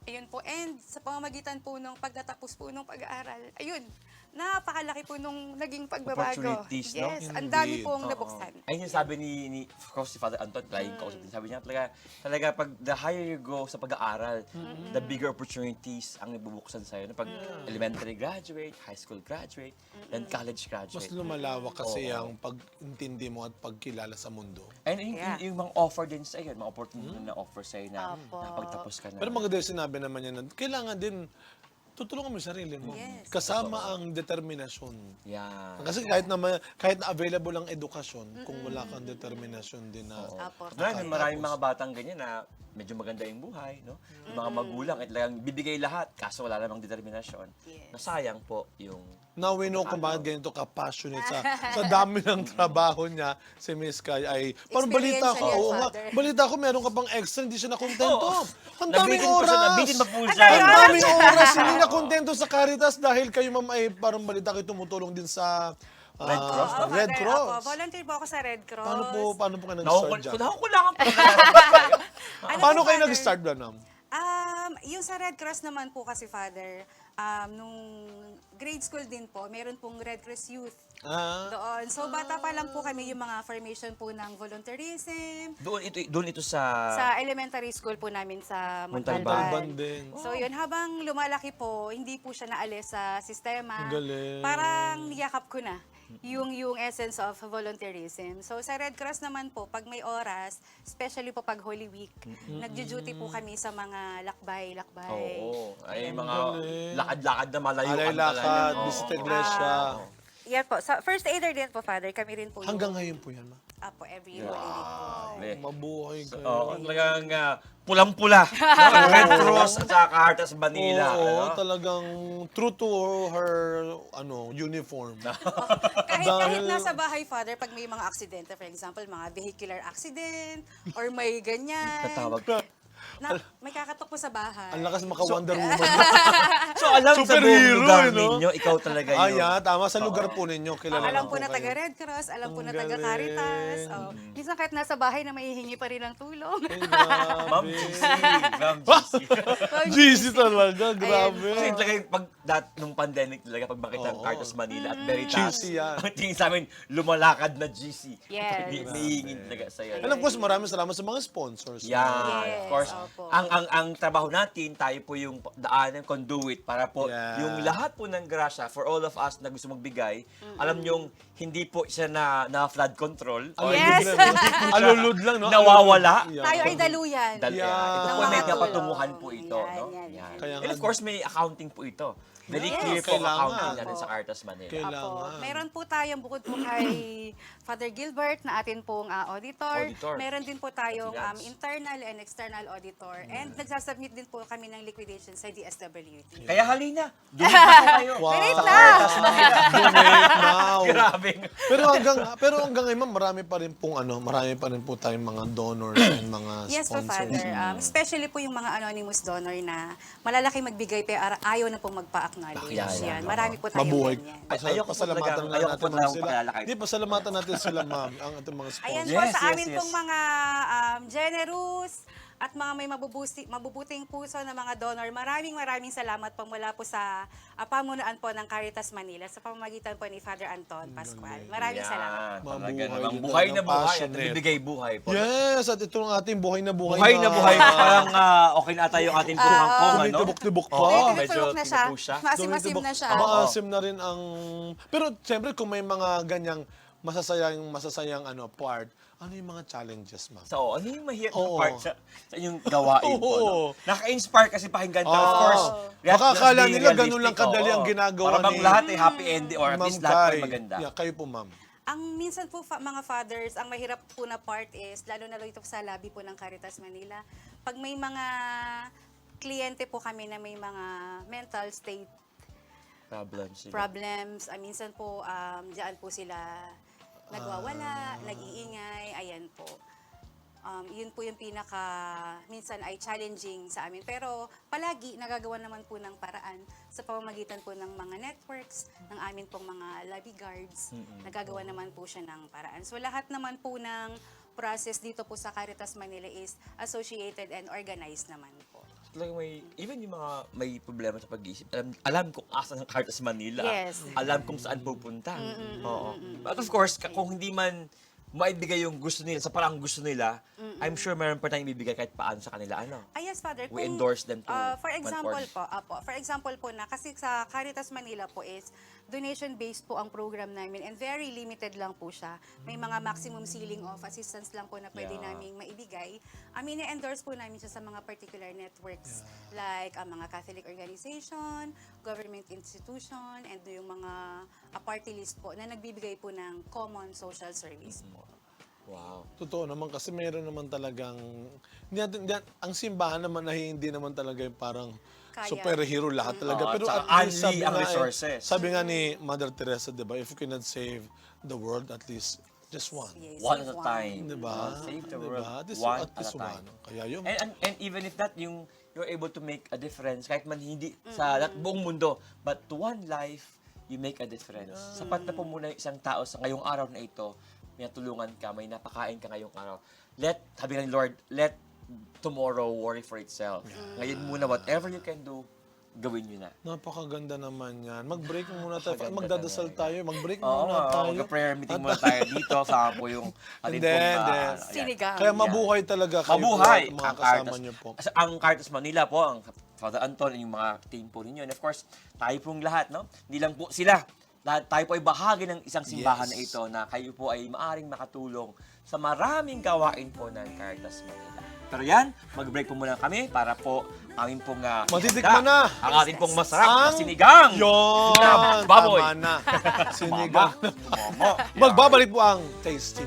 Ayun po, and sa pamamagitan po ng pagtatapos po ng pag-aaral, ayun, napakalaki po nung naging pagbabago. Opportunities, no? Yes, ang dami Indeed. pong Oo. nabuksan. Ayun yung sabi ni of course, si Father Anton, laging kausap din. Sabi niya talaga pag the higher you go sa pag-aaral, the bigger opportunities ang ibubuksan sa'yo. Pag elementary graduate, high school graduate, then college Mas graduate. lumalawak kasi Oo. ang pag-intindi mo at pagkilala sa mundo. And yung, Yeah. yung mga offer din sa'yo, mga opportunity na offer sa'yo na Opo. napagtapos ka na. Pero maganda yung sinabi naman yan, na kailangan din tutulungan mo yung sarili mo. Yes. Kasama ang determinasyon. Yeah. Kasi kahit na available ang edukasyon, kung wala kang determinasyon din na Apo. Maraming mga batang ganyan na medyo maganda yung buhay, no? Yung mga magulang, at talagang bibigay lahat, kaso wala namang determinasyon. Yes. Nasayang po yung... Now we know kung bakit ganito ka-passionate sa dami ng trabaho niya si Miss Kai ay parang balita ko, Experience yan, oo nga, Father. balita ko meron ka pang extra, hindi siya nakontento. Oo. Ang daming Nabitin pa siya, oras! nabitin pa po siya. Ang daming oras, hindi nakontento sa Caritas dahil kayo ma'am ay parang balita kayo tumutulong din sa Red Cross. Oo, Red Father, Cross. Opo, volunteer po ako sa Red Cross. Paano po kayo nag-start dyan? Nakukulangan po. Ano Paano po, kayo Father? nag-start ba, ma'am? Yung sa Red Cross naman po kasi, Father, nung grade school din po, meron pong Red Cross Youth doon. So, bata pa lang po kami yung mga formation po ng volunteerism. Doon ito sa... Sa elementary school po namin sa Montalban. Montalban Montalban. din. So yun, habang lumalaki po, hindi po siya naalis sa sistema. Ang galing. Parang yakap ko na yung essence of volunteerism. So sa Red Cross naman po, pag may oras, especially po pag Holy Week, nagjo-duty po kami sa mga lakbay. Oo. Ay, mga galing. lakad-lakad na malayuan Alay-lakad, talaga. Oo. visit iglesia. Yan po. Sa first aider din po, Father, kami rin po Hanggang ngayon po yan, ma. po, every Holy Week po. Mabuhay kayo. Oo, talagang pulang-pula. No? Red Cross at saka Caritas Manila. Oo, ano? talagang true to her uniform. Kahit nasa bahay, Father, pag may mga aksidente, for example, mga vehicular accident, or may ganyan, Tatawag. may kakatok po sa bahay. Ang lakas maka-Wonder Woman. So, alam sa buong Superhero, lugar no? ninyo, ikaw talaga yun. Ayan, tama. Sa lugar po ninyo, kilala Alam po na na taga Red Cross, alam po na Ang taga galing. Caritas. Oh. Minsan kahit nasa bahay na maihingi pa rin ng tulong. Ma'am GC. Ma'am GC. GC talaga, grabe. Kasi talaga yung nung pandemic talaga, pag makita ang Caritas Manila at Veritas, GC yan. ang tingin sa amin, lumalakad na GC. Yes. May hingin talaga sa'yo. And of course, maraming salamat sa mga sponsors. Yeah, Yes, of course. opo. Ang trabaho natin, tayo po yung daanan, conduit para po Yeah. yung lahat po ng grasya for all of us na gusto magbigay, alam nyong hindi po siya na flood control or Yes. Alulud lang, no? nawawala. Yeah. Tayo ay daluyan. Ito Yeah. po may Ng mga kapatunguhan tulong. po ito. Yan, No? yan, Yan. Kaya And of nga- course, may accounting po ito. Very Yes. clear po ang Kailangan. accounting natin sa Caritas Manila. Kailangan. Meron po tayong bukod po kay Father Gilbert na atin pong auditor. Auditor. Meron din po tayong Finance. internal and external auditor. And nagsasubmit din po kami ng liquidation sa DSWD. Kaya halina, doon po kayo. Wow. Wait Sa na! Caritas Manila. Donate now. Grabe. Pero hanggang ngayon, ma'am, marami pa rin po tayong mga donors and mga Yes po, sponsors. Father. Especially po yung mga anonymous donor na malalaki magbigay pero ayaw na pong magpa-acknowledge. Bakyayan. Yan. Marami po tayong Mabuhay. ganyan. Ayoko po Pasalamatan talaga- na ayoko natin po talaga sila. pakilala kayo. Hindi, pasalamatan natin sila, ma'am, ang ating mga sponsors. Ayan po Yes, sa yes, amin yes. pong mga generous at mga may mabubuting puso na mga donor. Maraming salamat po mula po sa pamunuan po ng Caritas Manila sa pamamagitan po ni Father Anton Pascual. Maraming salamat. Talaga Mabuhay namang din buhay na talaga, buhay at passionate. nagbibigay buhay po. Yes, at ito ang ating buhay na buhay. Buhay na buhay. Parang okay na tayo yung ating tuhang kong, ano? Tumitibok-tibok pa. Oo, Medyo medyo na siya. tinupo siya. Masim-masim na siya. Maasim na rin ang... Pero siyempre kung may mga ganyang masasayang part, ano yung mga challenges, ma'am? So, ano yung mahirap na Oo. part sa inyong gawain po? No? Oo. Naka-inspire kasi pakinggan tayo. Of Oo. course, Baka let's akala be nila ganun realistic, lang kadali oo. ang ginagawa Para bang ni- lahat ay happy ending or at Ma'am least lahat ay Kai. maganda. Yeah, kayo po, ma'am. Ang minsan po mga fathers, ang mahirap po na part is, lalo na ito sa lobby po ng Caritas Manila, pag may mga kliyente po kami na may mga mental state problems, minsan po diyan po sila nagwawala, nag-iingay, ayan po. Yun po yung minsan ay challenging sa amin. Pero palagi nagagawa naman po ng paraan sa pamamagitan po ng mga networks, ng amin pong mga lobby guards. Nagagawa naman po siya ng paraan. So lahat naman po ng process dito po sa Caritas Manila is associated and organized naman po. Talagang even yung mga may problema sa pag-iisip, alam kung asan ang Caritas Manila. Yes. Alam kung saan pupunta. Oo. But of course, kung hindi man maibigay yung gusto nila, sa parang gusto nila, I'm sure meron pa tayong ibibigay kahit paano sa kanila. Yes, Father. We endorse them to For example one-fourth. for example po na, kasi sa Caritas Manila po is donation-based po ang program namin and very limited lang po siya. May mga maximum ceiling of assistance lang po na pwede Yeah. naming maibigay. I-endorse po namin siya sa mga particular networks like mga Catholic organization, government institution, and yung mga party list po na nagbibigay po ng common social service po. Wow. Totoo naman kasi meron naman talagang ang simbahan naman ay hindi naman talaga yung parang Kaya. superhero lahat talaga. Oo, Pero tsaka at least unli ang resources. sabi nga ni Mother Teresa, 'di ba, if you cannot save the world, at least just one. Yes, One save at a time. 'Di ba? Save the Di world ba? At least one at least at a time. one. Kaya yun. And even if that, you're able to make a difference, kahit man hindi sa buong mundo, but to one life, you make a difference. Sapat na po muna yung isang tao sa ngayong araw na ito, may natulungan ka, may napakain ka ngayong araw. Sabi nga ni Lord, let tomorrow worry for itself. Ngayon muna, whatever you can do, gawin nyo na. Napakaganda naman yan. Mag-break muna tayo. Napakaganda Magdadasal naman. tayo. Mag-break Oo, muna tayo. mag-prayer meeting muna tayo dito. Sama po yung atin Hindi, pong... hindi. ayan. Sinigang. Kaya mabuhay talaga kayo. Mabuhay! po at mga Ang kasama Caritas- niyo po. Ang Caritas Manila po, ang Father Anton, yung mga team po ninyo. And of course, tayo pong lahat, no? Hindi lang po sila. Lahat tayo po ay bahagi ng isang simbahan na ito na kayo po ay maaring makatulong sa maraming gawain po ng Caritas Manila. Pero yan, mag-break po muna kami para po amin pong Matitikman ihanda na. ang ating pong masarap na Ang- sinigang. Yun! Na baboy. Tama na. Sinigang. Momo. Magbabalik po ang Tasty.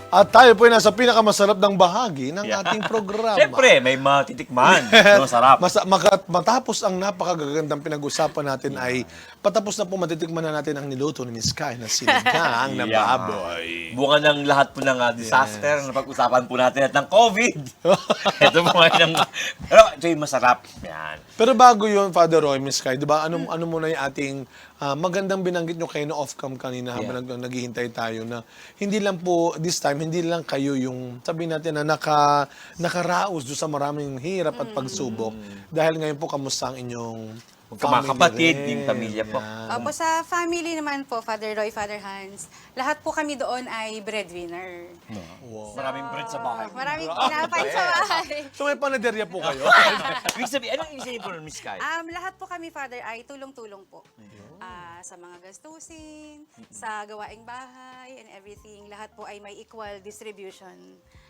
At tayo po ay nasa pinakamasarap ng bahagi ng ating programa. Siyempre, may matitikman. Masarap. Matapos ang napakagagandang pinag-usapan natin ay patapos na po matitikman na natin ang niluto ni Miss Kai na sinigang na Yeah. baboy. Bunga ng lahat po ng disaster na pag-usapan po natin at ng COVID. Ito po ngayon ng... Pero ito yung masarap. Yan. Pero bago yun, Father Roy, Miss Kai, di ba, ano muna yung ating magandang binanggit nyo kayo na off-cam kanina habang naghihintay tayo na hindi lang po, this time, hindi lang kayo yung, sabihin natin na nakaraos doon sa maraming hirap at pagsubok. Dahil ngayon po, kamusta ang inyong Mga kapatid, rin? yung pamilya po. Yan. Opo, sa family naman po, Father Roy, Father Hans, lahat po kami doon ay breadwinner. Wow. Maraming bread sa bahay. Maraming kinapay sa bahay. So may panaderya po kayo? Ibig sabihin, anong ibig sabihin po ng Miss Kai? Lahat po kami, Father, ay tulong-tulong po. Sa mga gastusin, sa gawaing bahay, and everything. Lahat po ay may equal distribution.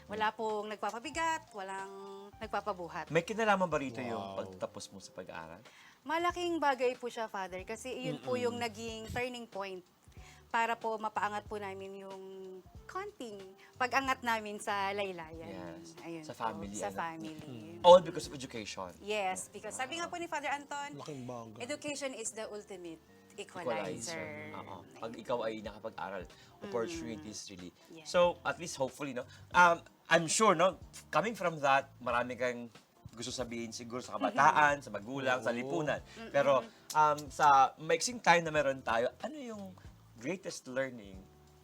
Wala pong nagpapabigat, walang nagpapabuhat. May kinalaman ba rito yung pagtapos mo sa pag-aaral? Malaking bagay po siya, Father, kasi yun po yung naging turning point para po mapaangat po namin yung konting pag-angat namin sa laylayan. Yes. Ayun Sa po, family, Sa ano? family. All because of education. Yes, because sabi nga po ni Father Anton, Laking bagay. education is the ultimate equalizer. Oo. Pag ikaw ay nakapag-aral, opportunities really. Yeah. So, at least hopefully, no? I'm sure, no? Coming from that, marami kang gusto sabihin siguro sa kabataan, sa magulang, sa lipunan. Pero sa maiksing time na meron tayo, ano yung greatest learning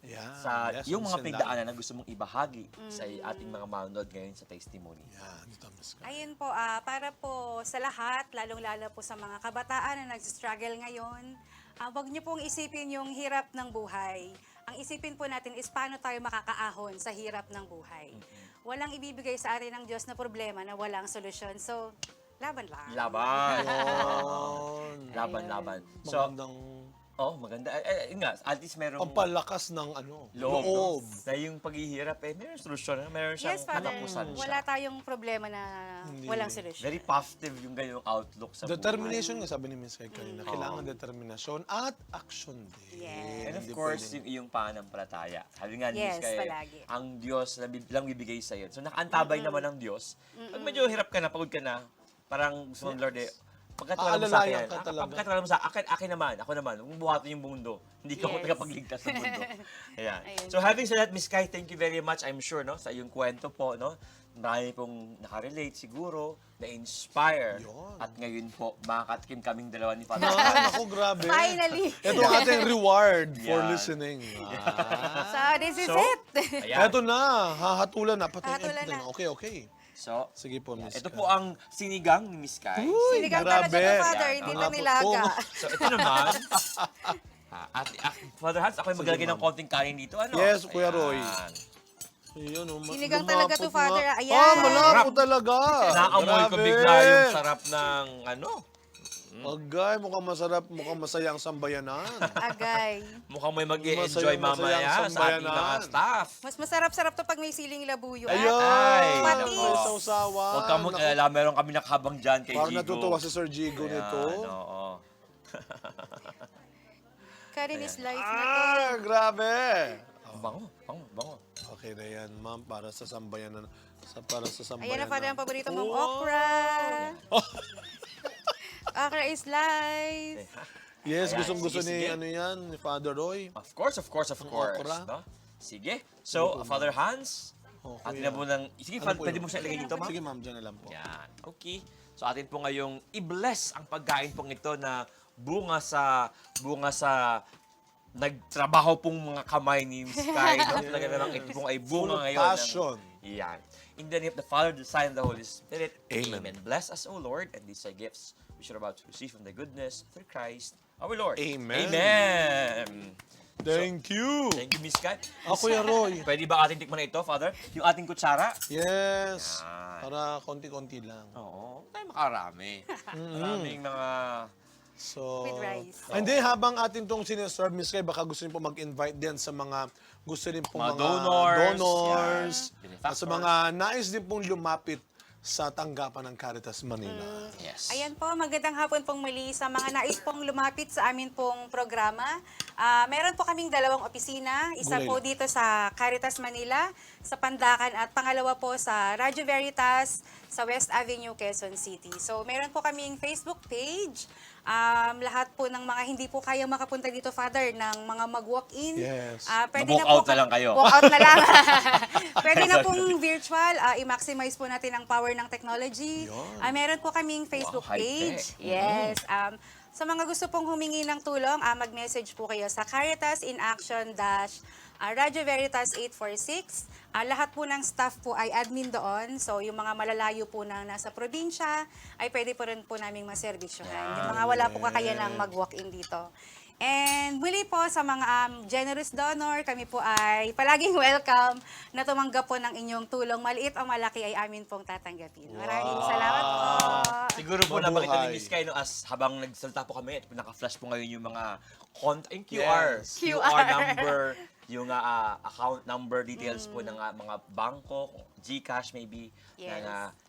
Yan. sa Yes, yung mga Miss Enda. pinagdaanan na gusto mong ibahagi sa ating mga manonood ngayon sa testimony? Yan, dito, Miss Kai. Ayun po, para po sa lahat, lalong-lalo po sa mga kabataan na nag-struggle ngayon, wag niyo pong isipin yung hirap ng buhay. Ang isipin po natin is paano tayo makakaahon sa hirap ng buhay. Walang ibibigay sa atin ng Diyos na problema na walang solusyon. So, laban lang. Laban! Yun. Laban. So, Magandang maganda. Yun nga, at least merong pampalakas ng loob. loob. Na yung paghihirap, mayroong solusyon. Meron siyang Yes, Father. katapusan siya. Wala tayong problema na walang solusyon. Very positive yung ganyang outlook sa buhay. Determination nga, sabi ni Miss Kai kanina. Kailangan determinasyon at action din. Yes. And of Hindi course, pwedeng- yung iyong pananampalataya. Sabi nga ni Yes, Miss Kai, palagi. ang Diyos lang bibigay sa iyo. So nakaantabay naman ng Diyos. Pag medyo hirap ka na, pagod ka na, parang gusto ng Lord pagkatiwala mo sa Aalalayan akin, ka talaga. pagkatiwala mo sa akin naman, ako naman, huwag mo buhatin yung mundo. Hindi ka Yes. tagapagligtas ng mundo. Ayan. Ayun. So having said that, Miss Kai, thank you very much. I'm sure, no, sa iyong kwento po, no, marami pong nakarelate siguro, na-inspire. Yun. At ngayon po, makakatikim kaming dalawa ni Father. Ay, naku, grabe. Finally! Ito ang ating reward for Yan. listening. So, this is So, it! Ayan. Ito na, hahatulan na. Hahatulan na. Okay. So, Sige po, Miss ito Kai. po ang sinigang ni Miss Kai. Sinigang talaga grabe. to, Father. Yan, Hindi tama pa po. nilaga. So, ito naman, Father Hans, ako maglagay ng konting kanin dito. Ano? Yes, Kuya Roy. Ayan. Ayun, Sinigang talaga to, lumapot Father. nga. Ayan. Malapo talaga. Naamoy ko Grabe. bigla yung sarap ng ano. Agay, mukhang masarap, mukhang masaya ang sambayanan. Agay. Mukhang may mag-i-enjoy Masayang mamaya ang sa ating mga sambayanan. staff. Mas masarap-sarap to pag may siling labuyo. Ayun! Ay, Patis. May sausawan. Huwag ka mag-alala, meron kami nakabang dyan kay Parang Jigo. natutuwa si Sir Jigo Ayan, nito. oo. Karin is life na to. Grabe! Bango. Okay na yan, ma'am, para sa sambayanan. Para sa sambayanan. Ayan na, Father, ang paborito mong okra. Akra is live! Yes, Ayan, gustong-gusto sige, sige. ni, ano yan, ni Father Roy. Of course. okra. No? Sige. So, Father Hans, atin na po ng... Sige, Ano po pwede yun? mo siya ilagay dito, ma'am? Sige, ma'am, dyan na lang po. Yan. Okay. So, atin po ngayong i-bless ang pagkain pong ito na bunga sa nagtrabaho pong mga kamay ni Sky. No? Talaga namang ito pong ay Full bunga of ngayon. passion. Yan. In the name of the Father, the Son, and the Holy Spirit. Amen. Bless us, O Lord, and these are gifts which are about to receive from the goodness through Christ, our Lord. Amen. Amen. Thank you. Thank you, Miss Sky. Kuya Roy. Pwede ba ating tikman na ito, Father? Yung ating kutsara? Yes. Yan. Para konti-konti lang. Oo. Tayo makarami. Maraming mga... So, With rice. Hindi, habang atin tong sineserve, Miss Kay, baka gusto niyo po mag-invite din sa mga gusto rin pong Mga mga donors, yan. at sa mga nais din pong lumapit sa tanggapan ng Caritas Manila. Yes. Ayan po, magandang hapon pong muli sa mga nais pong lumapit sa amin pong programa. Meron po kaming dalawang opisina. Isa Gulay po lang. dito sa Caritas Manila, sa Pandacan, at pangalawa po sa Radyo Veritas sa West Avenue, Quezon City. So, meron po kaming Facebook page. Lahat po ng mga hindi po kayang makapunta dito, Father, ng mga mag-walk-in. Yes. Pwede Mag-walk na po out na lang kayo. Walk out na lang. Pwede na pong virtual. I-maximize po natin ang power ng technology. Meron po kaming Facebook Wow, high-tech. page. Yes. Sa mga gusto pong humingi ng tulong, mag-message po kayo sa Caritas in Action Radyo Veritas 846. Lahat po ng staff po ay admin doon. So, yung mga malalayo po na nasa probinsya, ay pwede po rin po naming maservisyohan. Yung mga wala po kakayanang mag-walk-in dito. And muli po sa mga generous donor, kami po ay palaging welcome na tumanggap po ng inyong tulong. Maliit o malaki ay amin pong tatanggapin. Maraming salamat po. Siguro po Mabuhay. napakita ni Miss Kay, no, as habang nagsalita po kami at naka-flash po ngayon yung mga yung QR. Yes. QR number, yung account number details po ng mga bangko, GCash maybe, Yes. ng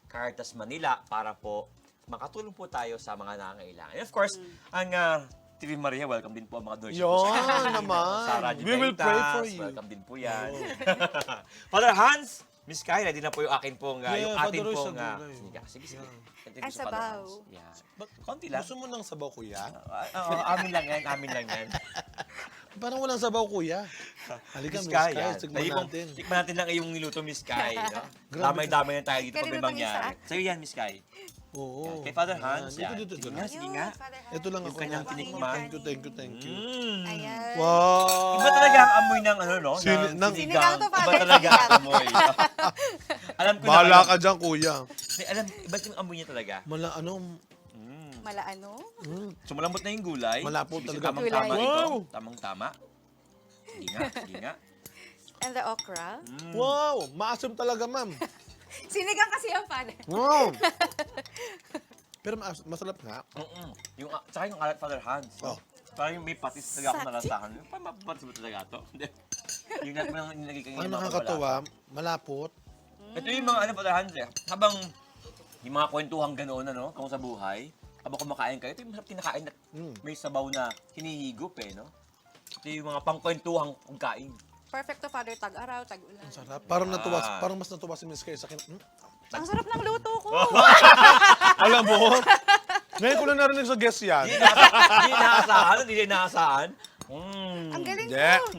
Caritas Manila para po makatulong po tayo sa mga nangangailangan. And of course, ang TV Maria, welcome din po ang mga donors. Yun naman. Sa Radyo We will Veritas, pray for you. welcome din po yan. Father Hans, Miss Kay, ready na po yung akin pong, yung Yeah, atin Father Roy, pong, sa gulay. sige. Continue Ang sa Father sabaw. Hans. Yan. Konti lang. Gusto mo ng sabaw, kuya? Oo, amin lang yan. Parang walang sabaw, kuya. Halika, Miss Miss Kay, Kay, yan. tikman natin. Tikman natin lang yung niluto, Miss Kay. No? Grabe. Damay-damay na tayo dito pag Kanina may pang mangyari. isa. Sa'yo yan, Miss Kay. Oo. Kay Father Hans, Yan. yan. Dito, Sige dito. nga, sige nga. Father Hans. Ito lang Yung ako. kanyang Thank tinikman. you, thank you. Ayan. Wow! Iba talaga ang amoy ng no? Sinigang to, Iba Father. talaga ang Sinigang. amoy. Alam ko Bahala na. ka dyan, kuya. Iba yung amoy niya talaga. Malaano? So malambot na yung gulay. Malapot Kasi talaga. Tamang-tama Gulay. ito. Wow! Tamang-tama. Sige nga. And the okra? Wow! Maasim talaga, ma'am. Sinigang kasi yung Father. Wow! Pero masarap nga. Yung, tsaka yung alat Father Hans. Oh. Parang yung may patis talaga ako nalasahan. Parang mapatis mo talaga ito. Yung natin mo nilagay kang Ang nakakatawa, malapot. Ito yung mga Father Hans eh. Habang yung mga kwentuhang ganoon kung sa buhay, habang kumakain kayo, ito yung masarap kinakain at may sabaw na hinihigop no? Ito yung mga pangkwentuhang pagkain. Perfect to, Father. Tag-araw, tag-ulan. Sarap. Parang parang mas natuwa si Miss Kay sa akin. Ang sarap ng luto ko. Alam mo, ngayon ko lang narinig sa guest yan. Hindi inaasahan. Ang galing Yeah. ko.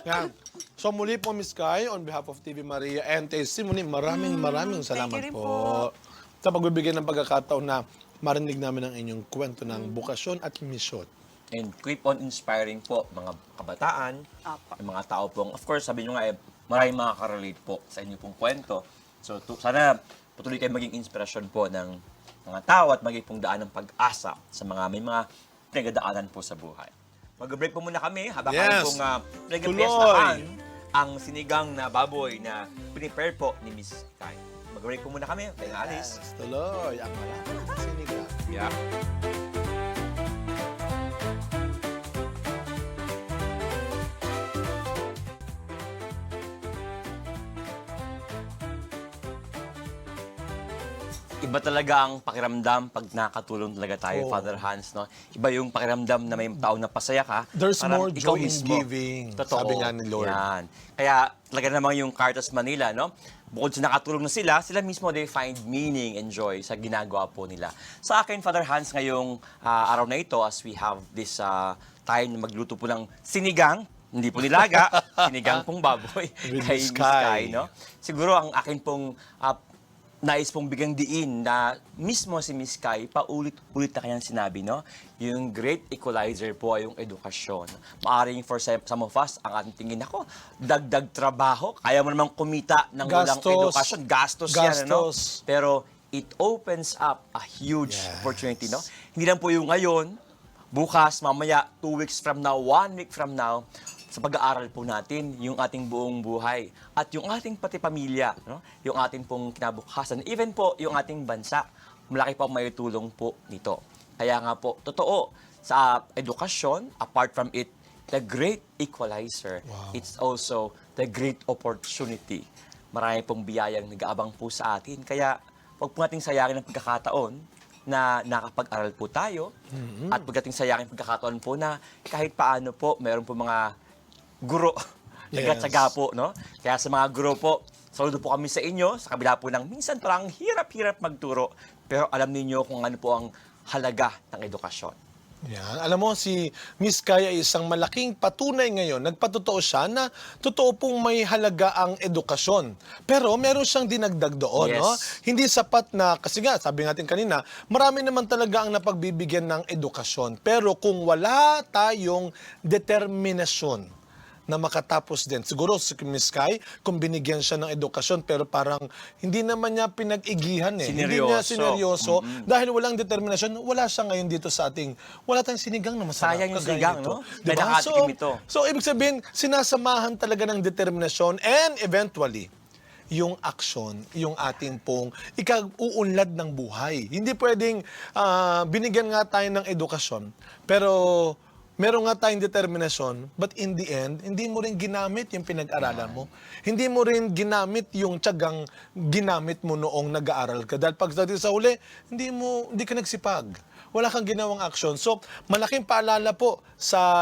Yan. So muli po, Miss Kay, on behalf of TV Maria and Testimony, maraming salamat you rin po. Sa pagbibigay ng pagkakataon na marinig namin ang inyong kwento ng bukasyon at misyon. And keep on inspiring po mga kabataan, Apo. yung mga tao pong, of course, sabi nyo nga, maraming makaka-relate po sa inyong pong kwento. So, sana patuloy kayo maging inspirasyon po ng mga tao at maging pong daan ng pag-asa sa may mga pinagdaanan po sa buhay. Mag-break po muna kami habang Yes. kami pong pinag-pestahan ang sinigang na baboy na pinipare po ni Miss Kay. Mag-break po muna kami. Tayo na alis. Tuloy, ang malapit na sinigang. Yeah. Iba talaga ang pakiramdam pag nakatulong talaga tayo, Oo. Father Hans, no? Iba yung pakiramdam na may tao na pasaya ka. There's parang more ikaw joy in mismo. giving, Totoo. sabi nga ni Lord. Yan. Kaya talaga namang yung Caritas Manila, no? bukod sa nakatulong na sila mismo they find meaning and joy sa ginagawa po nila. Sa akin, Father Hans, ngayong araw na ito, as we have this time na magluto po ng sinigang, hindi po nilaga, sinigang pong baboy With kay Miss Miss Kai. Kai, no? Siguro ang akin pong nais pong bigang diin na mismo si Miss Kai, paulit-ulit na kanyang sinabi, no? Yung great equalizer po ay yung edukasyon. Maaring for some of us, ang ating tingin, ako, dagdag trabaho, kaya mo namang kumita ng walang Gastos. edukasyon. Gastos yan, ano? Gastos. Pero it opens up a huge Yes. opportunity, no? Hindi lang po yung ngayon, bukas, mamaya, 2 weeks from now, 1 week from now, sa pag-aaral po natin, yung ating buong buhay at yung ating pati pamilya, no? Yung ating pong kinabukasan, even po yung ating bansa, malaki po ang maitulong po nito. Kaya nga po, totoo, sa edukasyon, apart from it, the great equalizer, it's also the great opportunity. Marami pong biyayang nag-aabang po sa atin. Kaya, huwag po nating sayangin ang pagkakataon na nakapag-aral po tayo at pagdating sayangin pagkakataon po na kahit paano po, meron po mga guro. Tsaga-tsaga po, no? Kaya sa mga guro po, saludo po kami sa inyo, sa kabila po ng minsan parang hirap-hirap magturo, pero alam niyo kung ano po ang halaga ng edukasyon. Yan. Alam mo, si Miss Kai ay isang malaking patunay ngayon. Nagpatotoo siya na totoo pong may halaga ang edukasyon. Pero meron siyang dinagdag doon. Yes. No? Hindi sapat na, kasi nga, sabi natin kanina, marami naman talaga ang napagbibigyan ng edukasyon. Pero kung wala tayong determinasyon na makatapos din. Siguro si Miss Kai, kung binigyan siya ng edukasyon, pero parang hindi naman niya pinag-igihan eh. Hindi niya sineryoso. Dahil walang determinasyon, wala siya ngayon dito sa ating, wala tayong sinigang na masarap. Sayang yung kagaya sinigang, nito. no? Diba? Kaya nakatikim ito. So, ibig sabihin, sinasamahan talaga ng determinasyon and eventually, yung aksyon, yung ating pong ikauunlad ng buhay. Hindi pwedeng binigyan nga tayo ng edukasyon, pero meron nga tayong determinasyon, but in the end, hindi mo rin ginamit yung pinag-aralan mo. Hindi mo rin ginamit yung tiyagang ginamit mo noong nag-aaral ka. Dahil pagdating sa huli, hindi ka nagsipag. Wala kang ginawang aksyon. So, malaking paalala po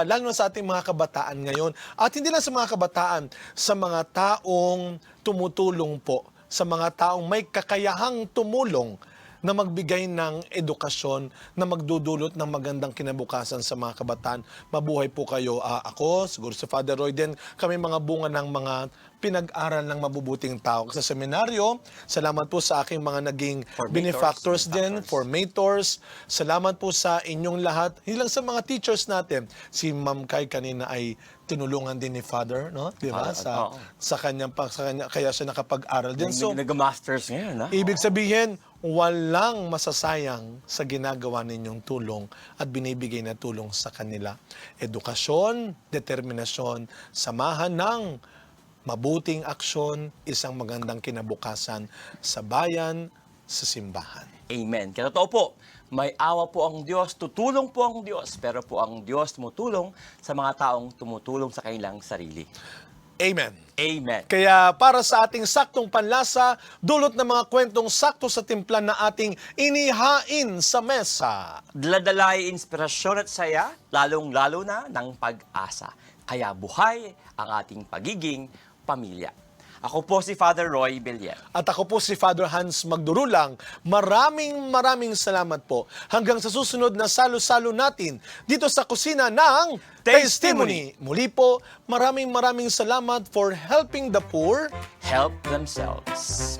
lalo na sa ating mga kabataan ngayon. At hindi lang sa mga kabataan, sa mga taong tumutulong po, sa mga taong may kakayahang tumulong na magbigay ng edukasyon na magdudulot ng magandang kinabukasan sa mga kabataan. Mabuhay po kayo. Ako, siguro si Father Roy din, kami mga bunga ng mga pinag-aral ng mabubuting tao. Sa seminaryo, salamat po sa aking mga naging benefactors din, formators. Salamat po sa inyong lahat. Hindi lang sa mga teachers natin. Si Ma'am Kai kanina ay tinulungan din ni Father, no? Di ba? Sa kanya, kaya siya nakapag-aral din. So, Nag-masters ngayon, ha? ibig sabihin, walang masasayang sa ginagawa ninyong tulong at binibigay na tulong sa kanila. Edukasyon, determinasyon, samahan ng mabuting aksyon, isang magandang kinabukasan sa bayan, sa simbahan. Amen. Kaya totoo po, may awa po ang Diyos, tutulong po ang Diyos, pero po ang Diyos tumutulong sa mga taong tumutulong sa kanilang sarili. Amen. Amen. Kaya para sa ating saktong panlasa, dulot ng mga kwentong sakto sa timplan na ating inihain sa mesa. Daladalay inspirasyon at saya, lalong-lalo na ng pag-asa. Kaya buhay ang ating pagiging pamilya. Ako po si Father Roy Villar. At ako po si Father Hans Magdurulang. Maraming salamat po. Hanggang sa susunod na salo-salo natin dito sa kusina ng Testimony. Muli po, maraming salamat for helping the poor. Help themselves.